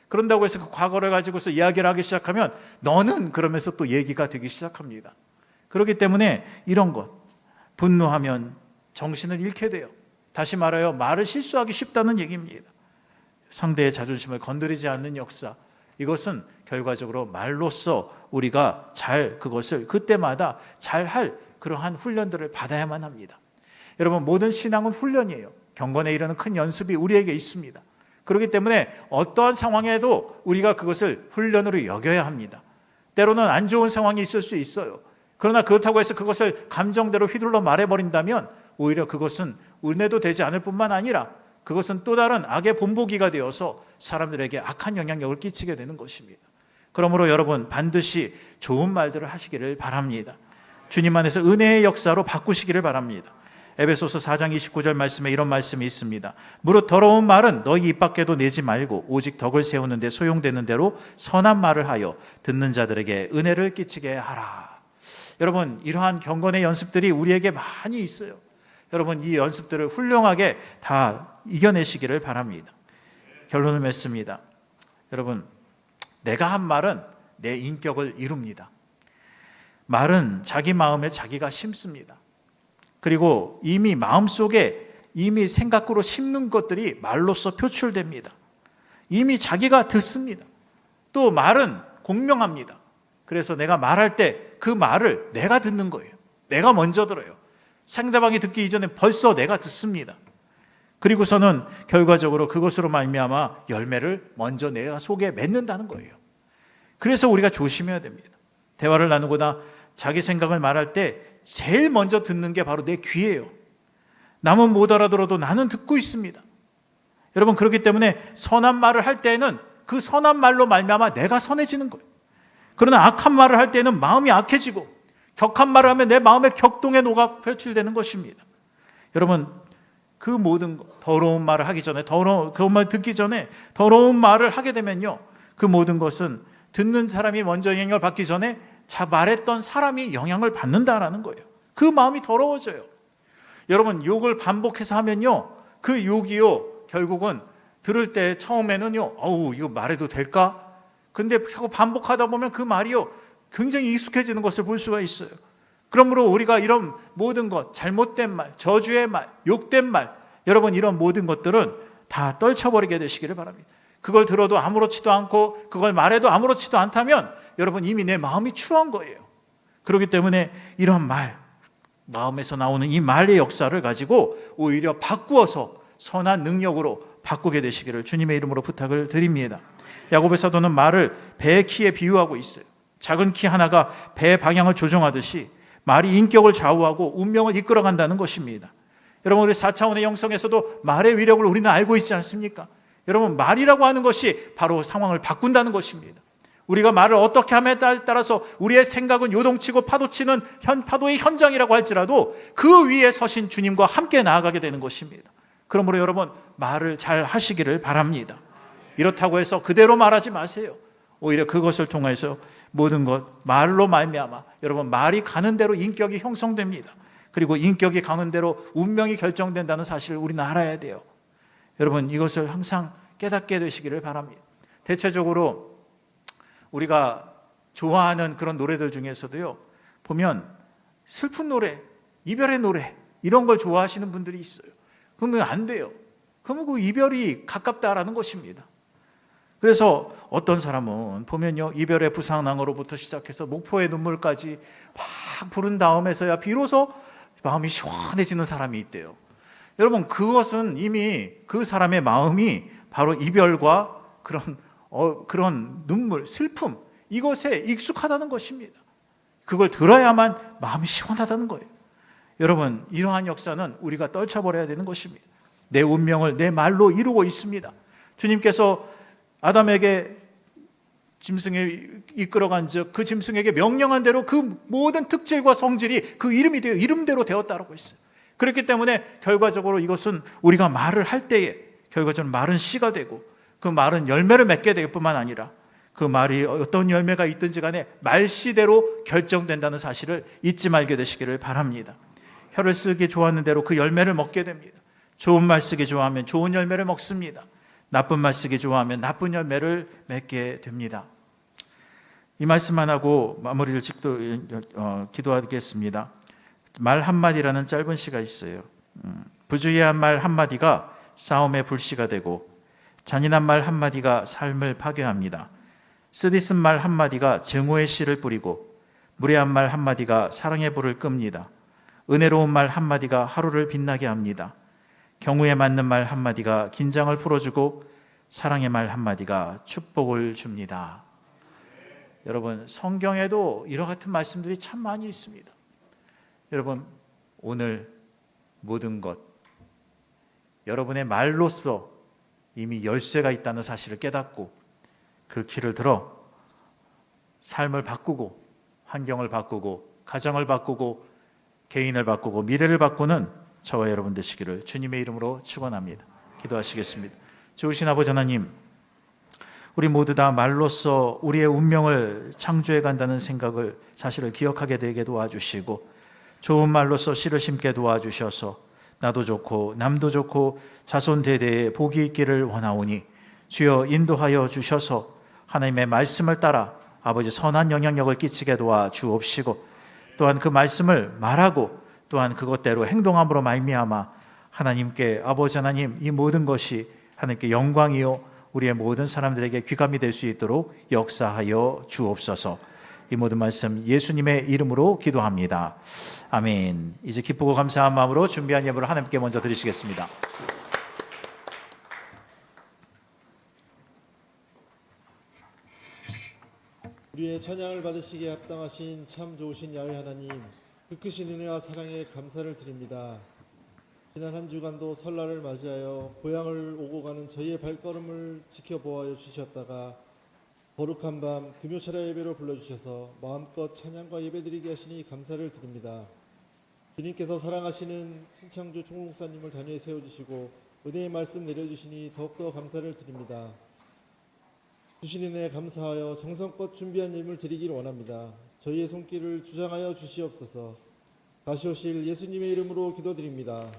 Speaker 7: 그런다고 해서 그 과거를 가지고서 이야기를 하기 시작하면 너는 그러면서 또 얘기가 되기 시작합니다. 그렇기 때문에 이런 것, 분노하면 정신을 잃게 돼요. 다시 말하여 말을 실수하기 쉽다는 얘기입니다. 상대의 자존심을 건드리지 않는 역사, 이것은 결과적으로 말로써 우리가 잘 그것을 그때마다 잘할 그러한 훈련들을 받아야만 합니다. 여러분, 모든 신앙은 훈련이에요. 경건에 이르는 큰 연습이 우리에게 있습니다. 그렇기 때문에 어떠한 상황에도 우리가 그것을 훈련으로 여겨야 합니다. 때로는 안 좋은 상황이 있을 수 있어요. 그러나 그렇다고 해서 그것을 감정대로 휘둘러 말해버린다면 오히려 그것은 은혜도 되지 않을 뿐만 아니라 그것은 또 다른 악의 본보기가 되어서 사람들에게 악한 영향력을 끼치게 되는 것입니다. 그러므로 여러분, 반드시 좋은 말들을 하시기를 바랍니다. 주님 안에서 은혜의 역사로 바꾸시기를 바랍니다. 에베소서 4장 29절 말씀에 이런 말씀이 있습니다. 무릇 더러운 말은 너희 입 밖에도 내지 말고 오직 덕을 세우는 데 소용되는 대로 선한 말을 하여 듣는 자들에게 은혜를 끼치게 하라. 여러분, 이러한 경건의 연습들이 우리에게 많이 있어요. 여러분, 이 연습들을 훌륭하게 다 이겨내시기를 바랍니다. 결론을 맺습니다. 여러분, 내가 한 말은 내 인격을 이룹니다. 말은 자기 마음에 자기가 심습니다. 그리고 이미 마음속에 이미 생각으로 심는 것들이 말로써 표출됩니다. 이미 자기가 듣습니다. 또 말은 공명합니다. 그래서 내가 말할 때 그 말을 내가 듣는 거예요. 내가 먼저 들어요. 상대방이 듣기 이전에 벌써 내가 듣습니다. 그리고서는 결과적으로 그것으로 말미암아 열매를 먼저 내가 속에 맺는다는 거예요. 그래서 우리가 조심해야 됩니다. 대화를 나누거나 자기 생각을 말할 때 제일 먼저 듣는 게 바로 내 귀예요. 남은 못 알아들어도 나는 듣고 있습니다. 여러분, 그렇기 때문에 선한 말을 할 때에는 그 선한 말로 말미암아 내가 선해지는 거예요. 그러나 악한 말을 할 때는 마음이 악해지고 격한 말을 하면 내 마음의 격동의 노가 표출되는 것입니다. 여러분, 그 모든 더러운 말을 하기 전에 그 말 듣기 전에 더러운 말을 하게 되면요, 그 모든 것은 듣는 사람이 먼저 영향을 받기 전에 말했던 사람이 영향을 받는다라는 거예요. 그 마음이 더러워져요. 여러분, 욕을 반복해서 하면요, 그 욕이요 결국은 들을 때 처음에는요, 어우, 이거 말해도 될까? 근데 자꾸 반복하다 보면 그 말이요 굉장히 익숙해지는 것을 볼 수가 있어요. 그러므로 우리가 이런 모든 것, 잘못된 말, 저주의 말, 욕된 말, 여러분, 이런 모든 것들은 다 떨쳐버리게 되시기를 바랍니다. 그걸 들어도 아무렇지도 않고 그걸 말해도 아무렇지도 않다면 여러분, 이미 내 마음이 추한 거예요. 그렇기 때문에 이런 말, 마음에서 나오는 이 말의 역사를 가지고 오히려 바꾸어서 선한 능력으로 바꾸게 되시기를 주님의 이름으로 부탁을 드립니다. 야고보의 사도는 말을 배의 키에 비유하고 있어요. 작은 키 하나가 배의 방향을 조정하듯이 말이 인격을 좌우하고 운명을 이끌어간다는 것입니다. 여러분, 우리 4차원의 영성에서도 말의 위력을 우리는 알고 있지 않습니까? 여러분, 말이라고 하는 것이 바로 상황을 바꾼다는 것입니다. 우리가 말을 어떻게 함에 따라서 우리의 생각은 요동치고 파도치는 파도의 현장이라고 할지라도 그 위에 서신 주님과 함께 나아가게 되는 것입니다. 그러므로 여러분, 말을 잘 하시기를 바랍니다. 이렇다고 해서 그대로 말하지 마세요. 오히려 그것을 통해서 모든 것, 말로 말미암아 여러분, 말이 가는 대로 인격이 형성됩니다. 그리고 인격이 가는 대로 운명이 결정된다는 사실을 우리는 알아야 돼요. 여러분, 이것을 항상 깨닫게 되시기를 바랍니다. 대체적으로 우리가 좋아하는 그런 노래들 중에서도요, 보면 슬픈 노래, 이별의 노래, 이런 걸 좋아하시는 분들이 있어요. 그러면 안 돼요. 그러면 그 이별이 가깝다라는 것입니다. 그래서 어떤 사람은 보면요, 이별의 부상낭으로부터 시작해서 목포의 눈물까지 막 부른 다음에서야 비로소 마음이 시원해지는 사람이 있대요. 여러분, 그것은 이미 그 사람의 마음이 바로 이별과 그런 눈물, 슬픔, 이것에 익숙하다는 것입니다. 그걸 들어야만 마음이 시원하다는 거예요. 여러분, 이러한 역사는 우리가 떨쳐버려야 되는 것입니다. 내 운명을 내 말로 이루고 있습니다. 주님께서 아담에게 짐승에 이끌어간 즉 그 짐승에게 명령한 대로 그 모든 특질과 성질이 그 이름이 되어 이름대로 되었다라고 했어요. 그렇기 때문에 결과적으로 이것은 우리가 말을 할 때에 결과적으로 말은 씨가 되고 그 말은 열매를 맺게 될 뿐만 아니라 그 말이 어떤 열매가 있든지 간에 말씨대로 결정된다는 사실을 잊지 말게 되시기를 바랍니다. 혀를 쓰기 좋아하는 대로 그 열매를 먹게 됩니다. 좋은 말 쓰기 좋아하면 좋은 열매를 먹습니다. 나쁜 말 쓰기 좋아하면 나쁜 열매를 맺게 됩니다. 이 말씀만 하고 마무리를 기도하겠습니다. 말 한마디라는 짧은 시가 있어요. 부주의한 말 한마디가 싸움의 불씨가 되고 잔인한 말 한마디가 삶을 파괴합니다. 쓰디쓴 말 한마디가 증오의 씨를 뿌리고 무례한 말 한마디가 사랑의 불을 끕니다. 은혜로운 말 한마디가 하루를 빛나게 합니다. 경우에 맞는 말 한마디가 긴장을 풀어주고 사랑의 말 한마디가 축복을 줍니다. 여러분, 성경에도 이와 같은 말씀들이 참 많이 있습니다. 여러분, 오늘 모든 것 여러분의 말로써 이미 열쇠가 있다는 사실을 깨닫고 그 길을 들어 삶을 바꾸고 환경을 바꾸고 가정을 바꾸고 개인을 바꾸고 미래를 바꾸는 저와 여러분 되시기를 주님의 이름으로 축원합니다. 기도하시겠습니다. 좋으신 아버지 하나님, 우리 모두 다 말로써 우리의 운명을 창조해 간다는 사실을 기억하게 되게 도와주시고 좋은 말로써 씨를 심게 도와주셔서 나도 좋고 남도 좋고 자손 대대에 복이 있기를 원하오니 주여 인도하여 주셔서 하나님의 말씀을 따라 아버지 선한 영향력을 끼치게 도와주옵시고 또한 그 말씀을 말하고 또한 그것대로 행동함으로 말미암아 하나님께 아버지 하나님 이 모든 것이 하나님께 영광이요 우리의 모든 사람들에게 귀감이 될 수 있도록 역사하여 주옵소서. 이 모든 말씀 예수님의 이름으로 기도합니다. 아멘. 이제 기쁘고 감사한 마음으로 준비한 예물을 하나님께 먼저 드리시겠습니다.
Speaker 8: 우리의 찬양을 받으시기에 합당하신 참 좋으신 야훼 하나님, 그 크신 은혜와 사랑에 감사를 드립니다. 지난 한 주간도 설날을 맞이하여 고향을 오고 가는 저희의 발걸음을 지켜보아 주셨다가 거룩한 밤 금요철야 예배로 불러주셔서 마음껏 찬양과 예배드리게 하시니 감사를 드립니다. 주님께서 사랑하시는 신창주 총목사님을 단위에 세워주시고 은혜의 말씀 내려주시니 더욱더 감사를 드립니다. 주신 은혜에 감사하여 정성껏 준비한 예물 드리기를 원합니다. 저희의 손길을 주장하여 주시옵소서. 다시 오실 예수님의 이름으로 기도드립니다.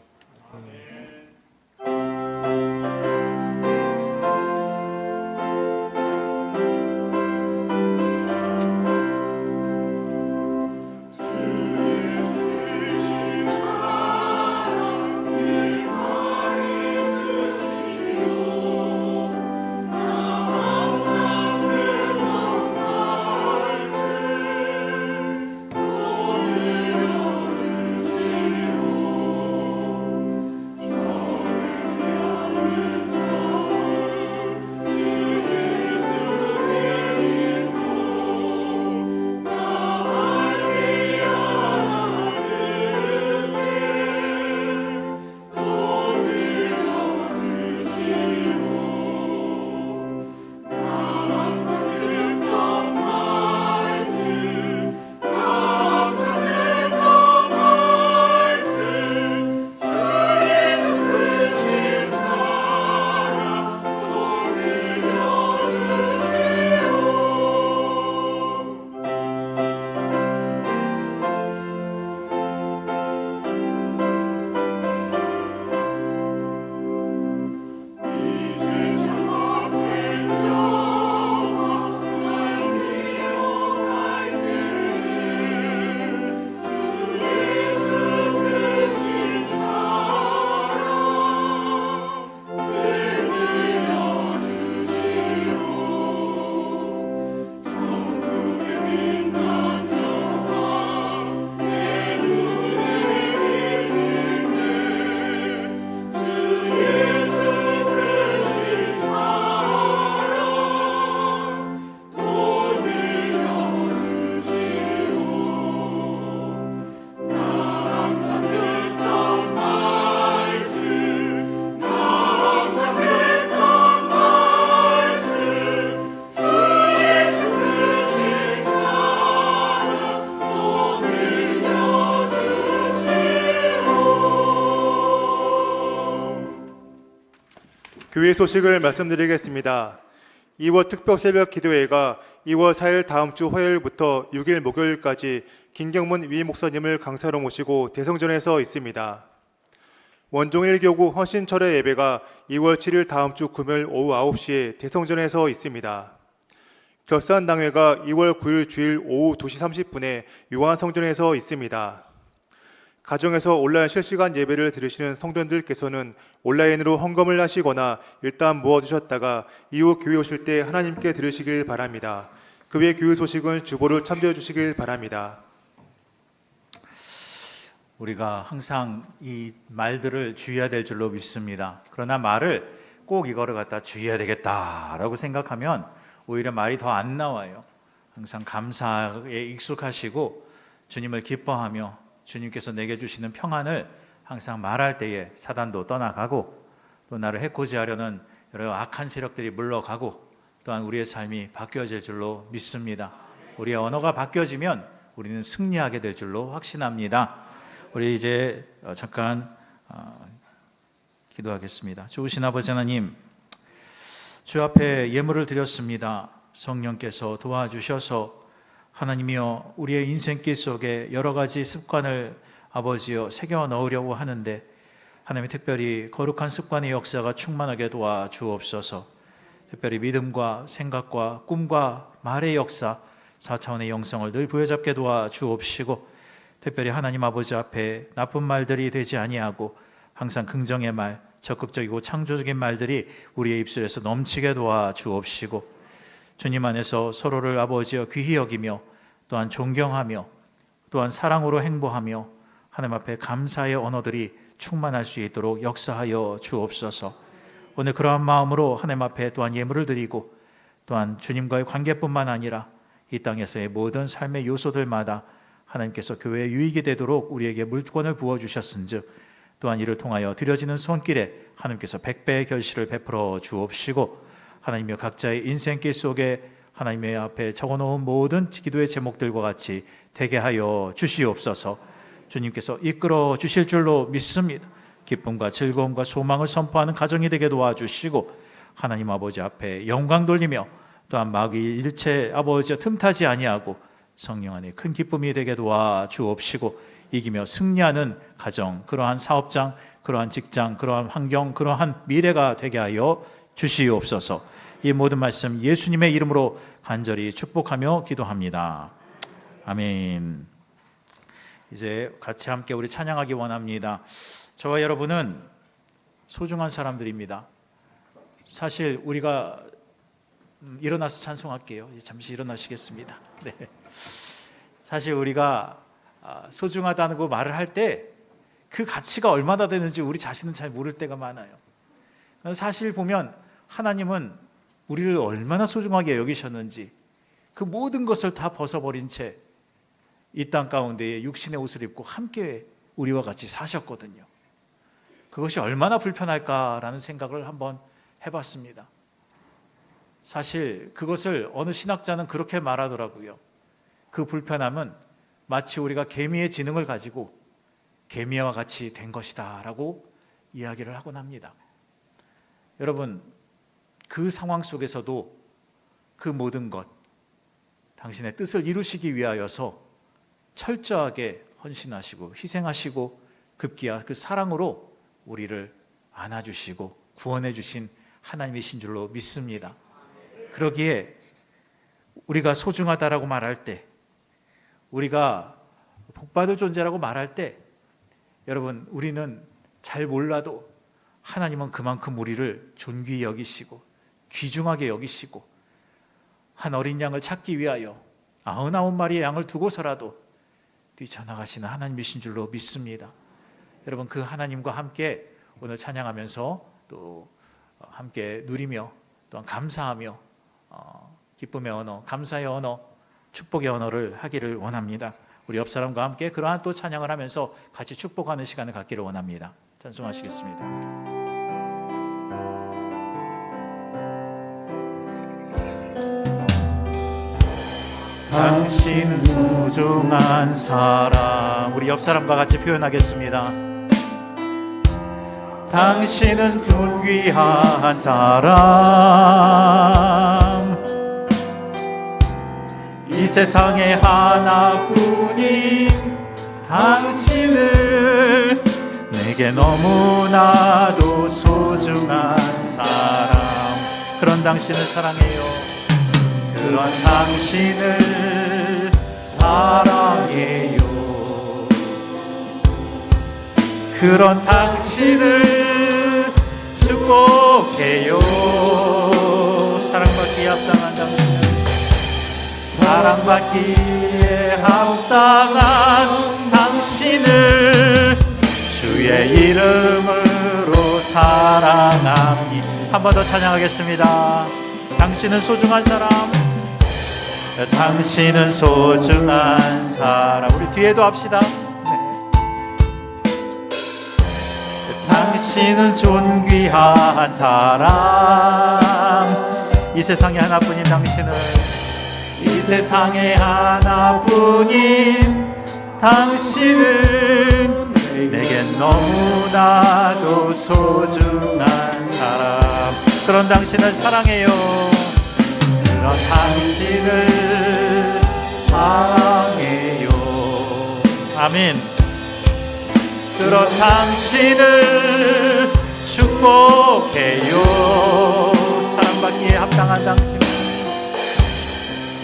Speaker 4: 교회 소식을 말씀드리겠습니다. 2월 특별 새벽 기도회가 2월 4일 다음 주 화요일부터 6일 목요일까지 김경문 위 목사님을 강사로 모시고 대성전에서 있습니다. 원종일 교구 헌신철회 예배가 2월 7일 다음 주 금요일 오후 9시에 대성전에서 있습니다. 결산당회가 2월 9일 주일 오후 2시 30분에 요한성전에서 있습니다. 가정에서 온라인 실시간 예배를 들으시는 성도님들께서는 온라인으로 헌금을 하시거나 일단 모아주셨다가 이후 교회 오실 때 하나님께 들으시길 바랍니다. 그 외 교회 소식은 주보를 참조해 주시길 바랍니다.
Speaker 7: 우리가 항상 이 말들을 주의해야 될 줄로 믿습니다. 그러나 말을 꼭 이거를 갖다 주의해야 되겠다라고 생각하면 오히려 말이 더 안 나와요. 항상 감사에 익숙하시고 주님을 기뻐하며 주님께서 내게 주시는 평안을 항상 말할 때에 사단도 떠나가고 또 나를 해코지 하려는 여러 악한 세력들이 물러가고 또한 우리의 삶이 바뀌어질 줄로 믿습니다. 우리의 언어가 바뀌어지면 우리는 승리하게 될 줄로 확신합니다. 우리 이제 잠깐 기도하겠습니다. 좋으신 아버지 하나님, 주 앞에 예물을 드렸습니다. 성령께서 도와주셔서 하나님이여 우리의 인생길 속에 여러 가지 습관을 아버지여 새겨 넣으려고 하는데 하나님 특별히 거룩한 습관의 역사가 충만하게 도와주옵소서. 특별히 믿음과 생각과 꿈과 말의 역사 4차원의 영성을 늘 부여잡게 도와주옵시고 특별히 하나님 아버지 앞에 나쁜 말들이 되지 아니하고 항상 긍정의 말, 적극적이고 창조적인 말들이 우리의 입술에서 넘치게 도와주옵시고 주님 안에서 서로를 아버지여 귀히 여기며 또한 존경하며 또한 사랑으로 행보하며 하나님 앞에 감사의 언어들이 충만할 수 있도록 역사하여 주옵소서. 오늘 그러한 마음으로 하나님 앞에 또한 예물을 드리고 또한 주님과의 관계뿐만 아니라 이 땅에서의 모든 삶의 요소들마다 하나님께서 교회에 유익이 되도록 우리에게 물권을 부어주셨은즉 또한 이를 통하여 드려지는 손길에 하나님께서 100배의 결실을 베풀어 주옵시고 하나님의 각자의 인생길 속에 하나님의 앞에 적어놓은 모든 기도의 제목들과 같이 되게 하여 주시옵소서. 주님께서 이끌어 주실 줄로 믿습니다. 기쁨과 즐거움과 소망을 선포하는 가정이 되게 도와주시고 하나님 아버지 앞에 영광 돌리며 또한 마귀 일체 아버지와 틈타지 아니하고 성령 안에 큰 기쁨이 되게 도와주옵시고 이기며 승리하는 가정, 그러한 사업장, 그러한 직장, 그러한 환경, 그러한 미래가 되게 하여 주시옵소서. 이 모든 말씀 예수님의 이름으로 간절히 축복하며 기도합니다. 아멘. 이제 같이 함께 우리 찬양하기 원합니다. 저와 여러분은 소중한 사람들입니다. 사실 우리가 일어나서 찬송할게요. 잠시 일어나시겠습니다. 네. 사실 우리가 소중하다고 말을 할 때 그 가치가 얼마나 되는지 우리 자신은 잘 모를 때가 많아요. 사실 보면 하나님은 우리를 얼마나 소중하게 여기셨는지 그 모든 것을 다 벗어버린 채 이 땅 가운데에 육신의 옷을 입고 함께 우리와 같이 사셨거든요. 그것이 얼마나 불편할까라는 생각을 한번 해봤습니다. 사실 그것을 어느 신학자는 그렇게 말하더라고요. 그 불편함은 마치 우리가 개미의 지능을 가지고 개미와 같이 된 것이다 라고 이야기를 하곤 합니다. 여러분, 그 상황 속에서도 그 모든 것, 당신의 뜻을 이루시기 위하여서 철저하게 헌신하시고 희생하시고 급기야 그 사랑으로 우리를 안아주시고 구원해 주신 하나님이신 줄로 믿습니다. 그러기에 우리가 소중하다라고 말할 때, 우리가 복받을 존재라고 말할 때, 여러분 우리는 잘 몰라도 하나님은 그만큼 우리를 존귀히 여기시고 귀중하게 여기시고 한 어린 양을 찾기 위하여 99마리의 양을 두고서라도 뛰쳐나가시는 하나님이신 줄로 믿습니다. 여러분 그 하나님과 함께 오늘 찬양하면서 또 함께 누리며 또한 감사하며 기쁨의 언어, 감사의 언어, 축복의 언어를 하기를 원합니다. 우리 옆 사람과 함께 그러한 또 찬양을 하면서 같이 축복하는 시간을 갖기를 원합니다. 찬송하시겠습니다. 당신은 소중한 사람. 우리 옆 사람과 같이 표현하겠습니다. 당신은 존귀한 사람, 이 세상에 하나뿐인 당신을 내게 너무나도 소중한 사람, 그런 당신을 사랑해요. 그런 당신을 사랑해요. 그런 당신을 축복해요. 사랑받기에 합당한 당신을, 사랑받기에 합당한 당신을 주의 이름으로 사랑합니다. 한 번 더 찬양하겠습니다. 당신은 소중한 사람, 당신은 소중한 사람. 우리 뒤에도 합시다. 당신은 존귀한 사람, 이 세상에 하나뿐인 당신은, 이 세상에 하나뿐인 당신은 내겐 너무나도 소중한 사람, 그런 당신을 사랑해요. 그런 당신을 사랑해요. 아멘. 그런 당신을 축복해요. 사랑받기에 합당한 당신,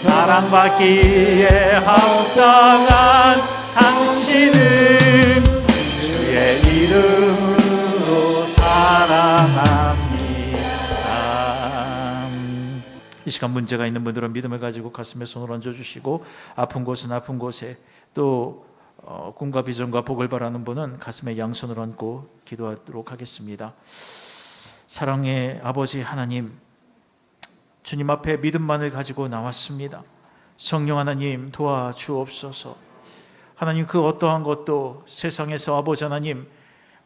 Speaker 7: 사랑받기에 합당한 당신은 주의 이름으로 사랑합니다. 이 시간 문제가 있는 분들은 믿음을 가지고 가슴에 손을 얹어주시고, 아픈 곳은 아픈 곳에, 또 꿈과 비전과 복을 바라는 분은 가슴에 양손을 얹고 기도하도록 하겠습니다. 사랑의 아버지 하나님, 주님 앞에 믿음만을 가지고 나왔습니다. 성령 하나님 도와주옵소서. 하나님, 그 어떠한 것도 세상에서 아버지 하나님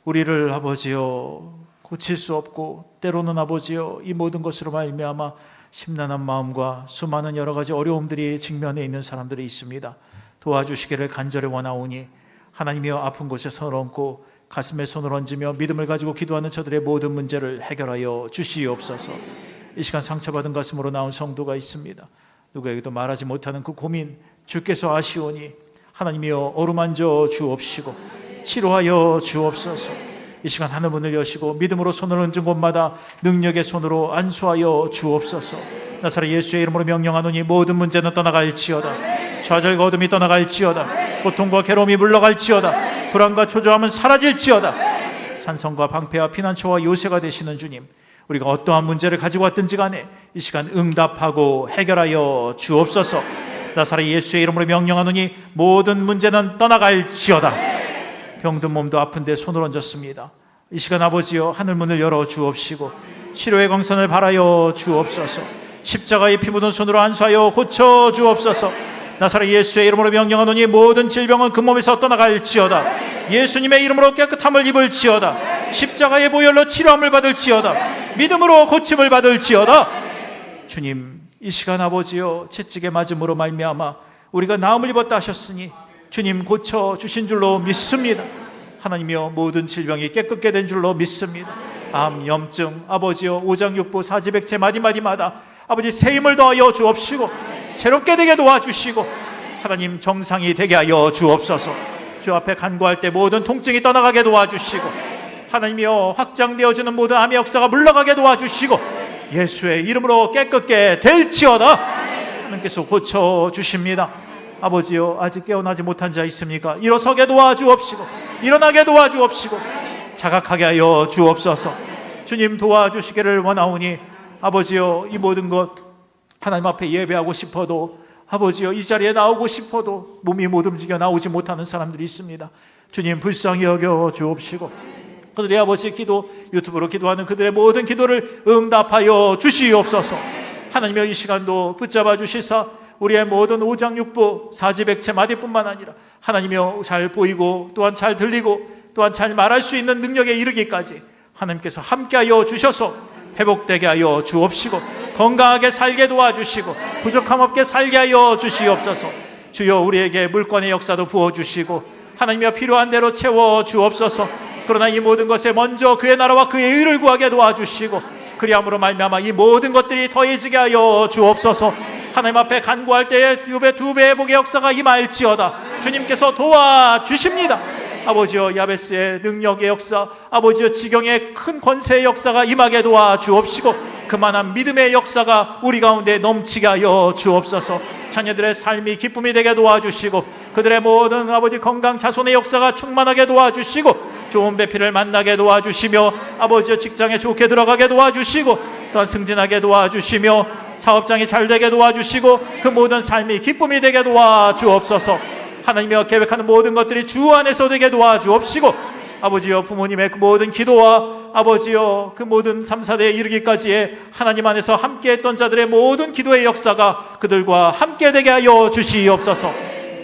Speaker 7: 우리를 아버지여 고칠 수 없고, 때로는 아버지여 이 모든 것으로 말미암아 심란한 마음과 수많은 여러 가지 어려움들이 직면해 있는 사람들이 있습니다. 도와주시기를 간절히 원하오니 하나님이여, 아픈 곳에 손을 얹고 가슴에 손을 얹으며 믿음을 가지고 기도하는 저들의 모든 문제를 해결하여 주시옵소서. 이 시간 상처받은 가슴으로 나온 성도가 있습니다. 누구에게도 말하지 못하는 그 고민 주께서 아시오니 하나님이여 어루만져 주옵시고 치료하여 주옵소서. 이 시간 하늘문을 여시고 믿음으로 손을 얹은 곳마다 능력의 손으로 안수하여 주옵소서. 나사렛 예수의 이름으로 명령하노니 모든 문제는 떠나갈지어다. 좌절과 어둠이 떠나갈지어다. 고통과 괴로움이 물러갈지어다. 불안과 초조함은 사라질지어다. 산성과 방패와 피난처와 요새가 되시는 주님, 우리가 어떠한 문제를 가지고 왔든지 간에 이 시간 응답하고 해결하여 주옵소서. 나사렛 예수의 이름으로 명령하노니 모든 문제는 떠나갈지어다. 병든 몸도 아픈데 손을 얹었습니다. 이 시간 아버지여 하늘문을 열어 주옵시고 치료의 광선을 발하여 주옵소서. 십자가에 피 묻은 손으로 안수하여 고쳐 주옵소서. 나사렛 예수의 이름으로 명령하노니 모든 질병은 그 몸에서 떠나갈지어다. 예수님의 이름으로 깨끗함을 입을지어다. 십자가의 보혈로 치료함을 받을지어다. 믿음으로 고침을 받을지어다. 주님, 이 시간 아버지여 채찍에 맞음으로 말미암아 우리가 나음을 입었다 하셨으니 주님 고쳐 주신 줄로 믿습니다. 하나님이여 모든 질병이 깨끗게 된 줄로 믿습니다. 암, 염증, 아버지여 오장육부, 사지백체 마디마디마다 아버지 새 힘을 더하여 주옵시고 새롭게 되게 도와주시고 하나님 정상이 되게 하여 주옵소서. 주 앞에 간구할 때 모든 통증이 떠나가게 도와주시고 하나님이여 확장되어지는 모든 암의 역사가 물러가게 도와주시고 예수의 이름으로 깨끗게 될지어다. 하나님께서 고쳐주십니다. 아버지여 아직 깨어나지 못한 자 있습니까? 일어서게 도와주옵시고 일어나게 도와주옵시고 자각하게 하여 주옵소서. 주님 도와주시기를 원하오니 아버지여 이 모든 것 하나님 앞에 예배하고 싶어도 아버지여 이 자리에 나오고 싶어도 몸이 못 움직여 나오지 못하는 사람들이 있습니다. 주님 불쌍히 여겨 주옵시고 그들의 아버지 기도, 유튜브로 기도하는 그들의 모든 기도를 응답하여 주시옵소서. 하나님여 이 시간도 붙잡아 주시사 우리의 모든 오장육부, 사지백체, 마디뿐만 아니라 하나님여 잘 보이고 또한 잘 들리고 또한 잘 말할 수 있는 능력에 이르기까지 하나님께서 함께하여 주셔서 회복되게 하여 주옵시고 건강하게 살게 도와주시고 부족함 없게 살게 하여 주시옵소서. 주여 우리에게 물권의 역사도 부어주시고 하나님여 필요한 대로 채워 주옵소서. 그러나 이 모든 것에 먼저 그의 나라와 그의 의를 구하게 도와주시고 그리함으로 말미암아 이 모든 것들이 더해지게 하여 주옵소서. 하나님 앞에 간구할 때에 2배의 복의 역사가 임할지어다. 주님께서 도와주십니다. 아버지여, 야베스의 능력의 역사, 아버지여, 지경의 큰 권세의 역사가 임하게 도와주옵시고 그만한 믿음의 역사가 우리 가운데 넘치게 하여 주옵소서. 자녀들의 삶이 기쁨이 되게 도와주시고 그들의 모든 아버지 건강 자손의 역사가 충만하게 도와주시고 좋은 배필을 만나게 도와주시며 아버지여, 직장에 좋게 들어가게 도와주시고 또한 승진하게 도와주시며 사업장이 잘 되게 도와주시고 그 모든 삶이 기쁨이 되게 도와주옵소서. 하나님이여, 계획하는 모든 것들이 주 안에서 되게 도와주옵시고 아버지여, 부모님의 그 모든 기도와 아버지여, 그 모든 3, 4대에 이르기까지의 하나님 안에서 함께했던 자들의 모든 기도의 역사가 그들과 함께 되게 하여 주시옵소서.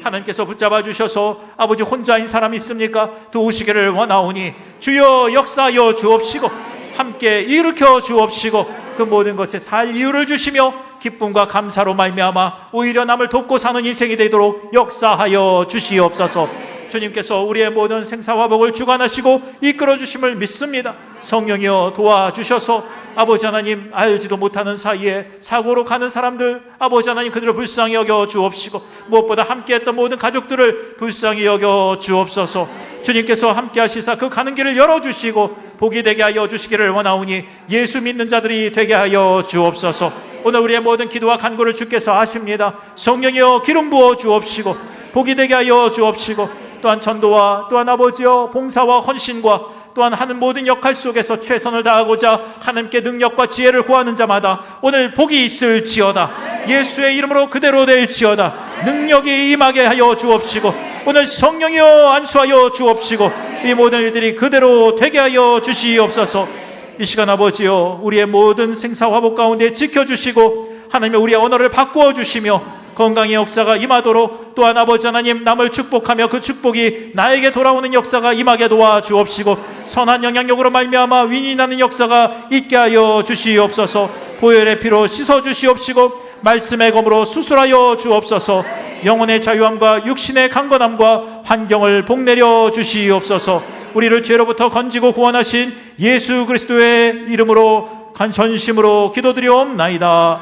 Speaker 7: 하나님께서 붙잡아 주셔서 아버지, 혼자인 사람이 있습니까? 도우시기를 원하오니 주여 역사하여 주옵시고 함께 일으켜 주옵시고 그 모든 것에 살 이유를 주시며 기쁨과 감사로 말미암아 오히려 남을 돕고 사는 인생이 되도록 역사하여 주시옵소서. 주님께서 우리의 모든 생사화복을 주관하시고 이끌어 주심을 믿습니다. 성령이여 도와주셔서 아버지 하나님, 알지도 못하는 사이에 사고로 가는 사람들 아버지 하나님, 그들을 불쌍히 여겨 주옵시고 무엇보다 함께했던 모든 가족들을 불쌍히 여겨 주옵소서. 주님께서 함께 하시사 그 가는 길을 열어주시고 복이 되게 하여 주시기를 원하오니 예수 믿는 자들이 되게 하여 주옵소서. 오늘 우리의 모든 기도와 간구를 주께서 아십니다. 성령이여 기름 부어 주옵시고 복이 되게 하여 주옵시고 또한 전도와 또한 아버지여 봉사와 헌신과 또한 하는 모든 역할 속에서 최선을 다하고자 하나님께 능력과 지혜를 구하는 자마다 오늘 복이 있을지어다. 예수의 이름으로 그대로 될지어다. 능력이 임하게 하여 주옵시고 오늘 성령이여 안수하여 주옵시고 이 모든 일들이 그대로 되게 하여 주시옵소서. 이 시간 아버지여, 우리의 모든 생사화복 가운데 지켜주시고 하나님의 우리의 언어를 바꾸어 주시며 건강의 역사가 임하도록 또한 아버지 하나님, 남을 축복하며 그 축복이 나에게 돌아오는 역사가 임하게 도와주옵시고 선한 영향력으로 말미암아 윈윈하는 역사가 있게 하여 주시옵소서. 보혈의 피로 씻어 주시옵시고 말씀의 검으로 수술하여 주옵소서. 영혼의 자유함과 육신의 강건함과 환경을 복내려 주시옵소서. 우리를 죄로부터 건지고 구원하신 예수 그리스도의 이름으로 전심으로 기도드리옵나이다.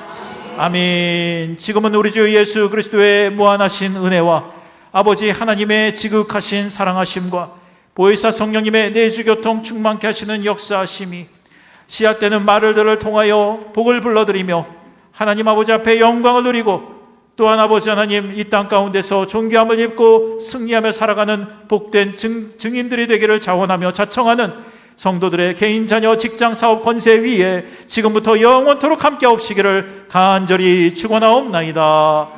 Speaker 7: 아멘. 지금은 우리 주 예수 그리스도의 무한하신 은혜와 아버지 하나님의 지극하신 사랑하심과 보혜사 성령님의 내주교통 충만케 하시는 역사하심이 씨앗되는 말들을 통하여 복을 불러드리며 하나님 아버지 앞에 영광을 누리고 또한 아버지 하나님, 이 땅 가운데서 존귀함을 입고 승리하며 살아가는 복된 증인들이 되기를 자원하며 자청하는 성도들의 개인, 자녀, 직장, 사업, 권세 위에 지금부터 영원토록 함께 하옵시기를 간절히 축원하옵나이다.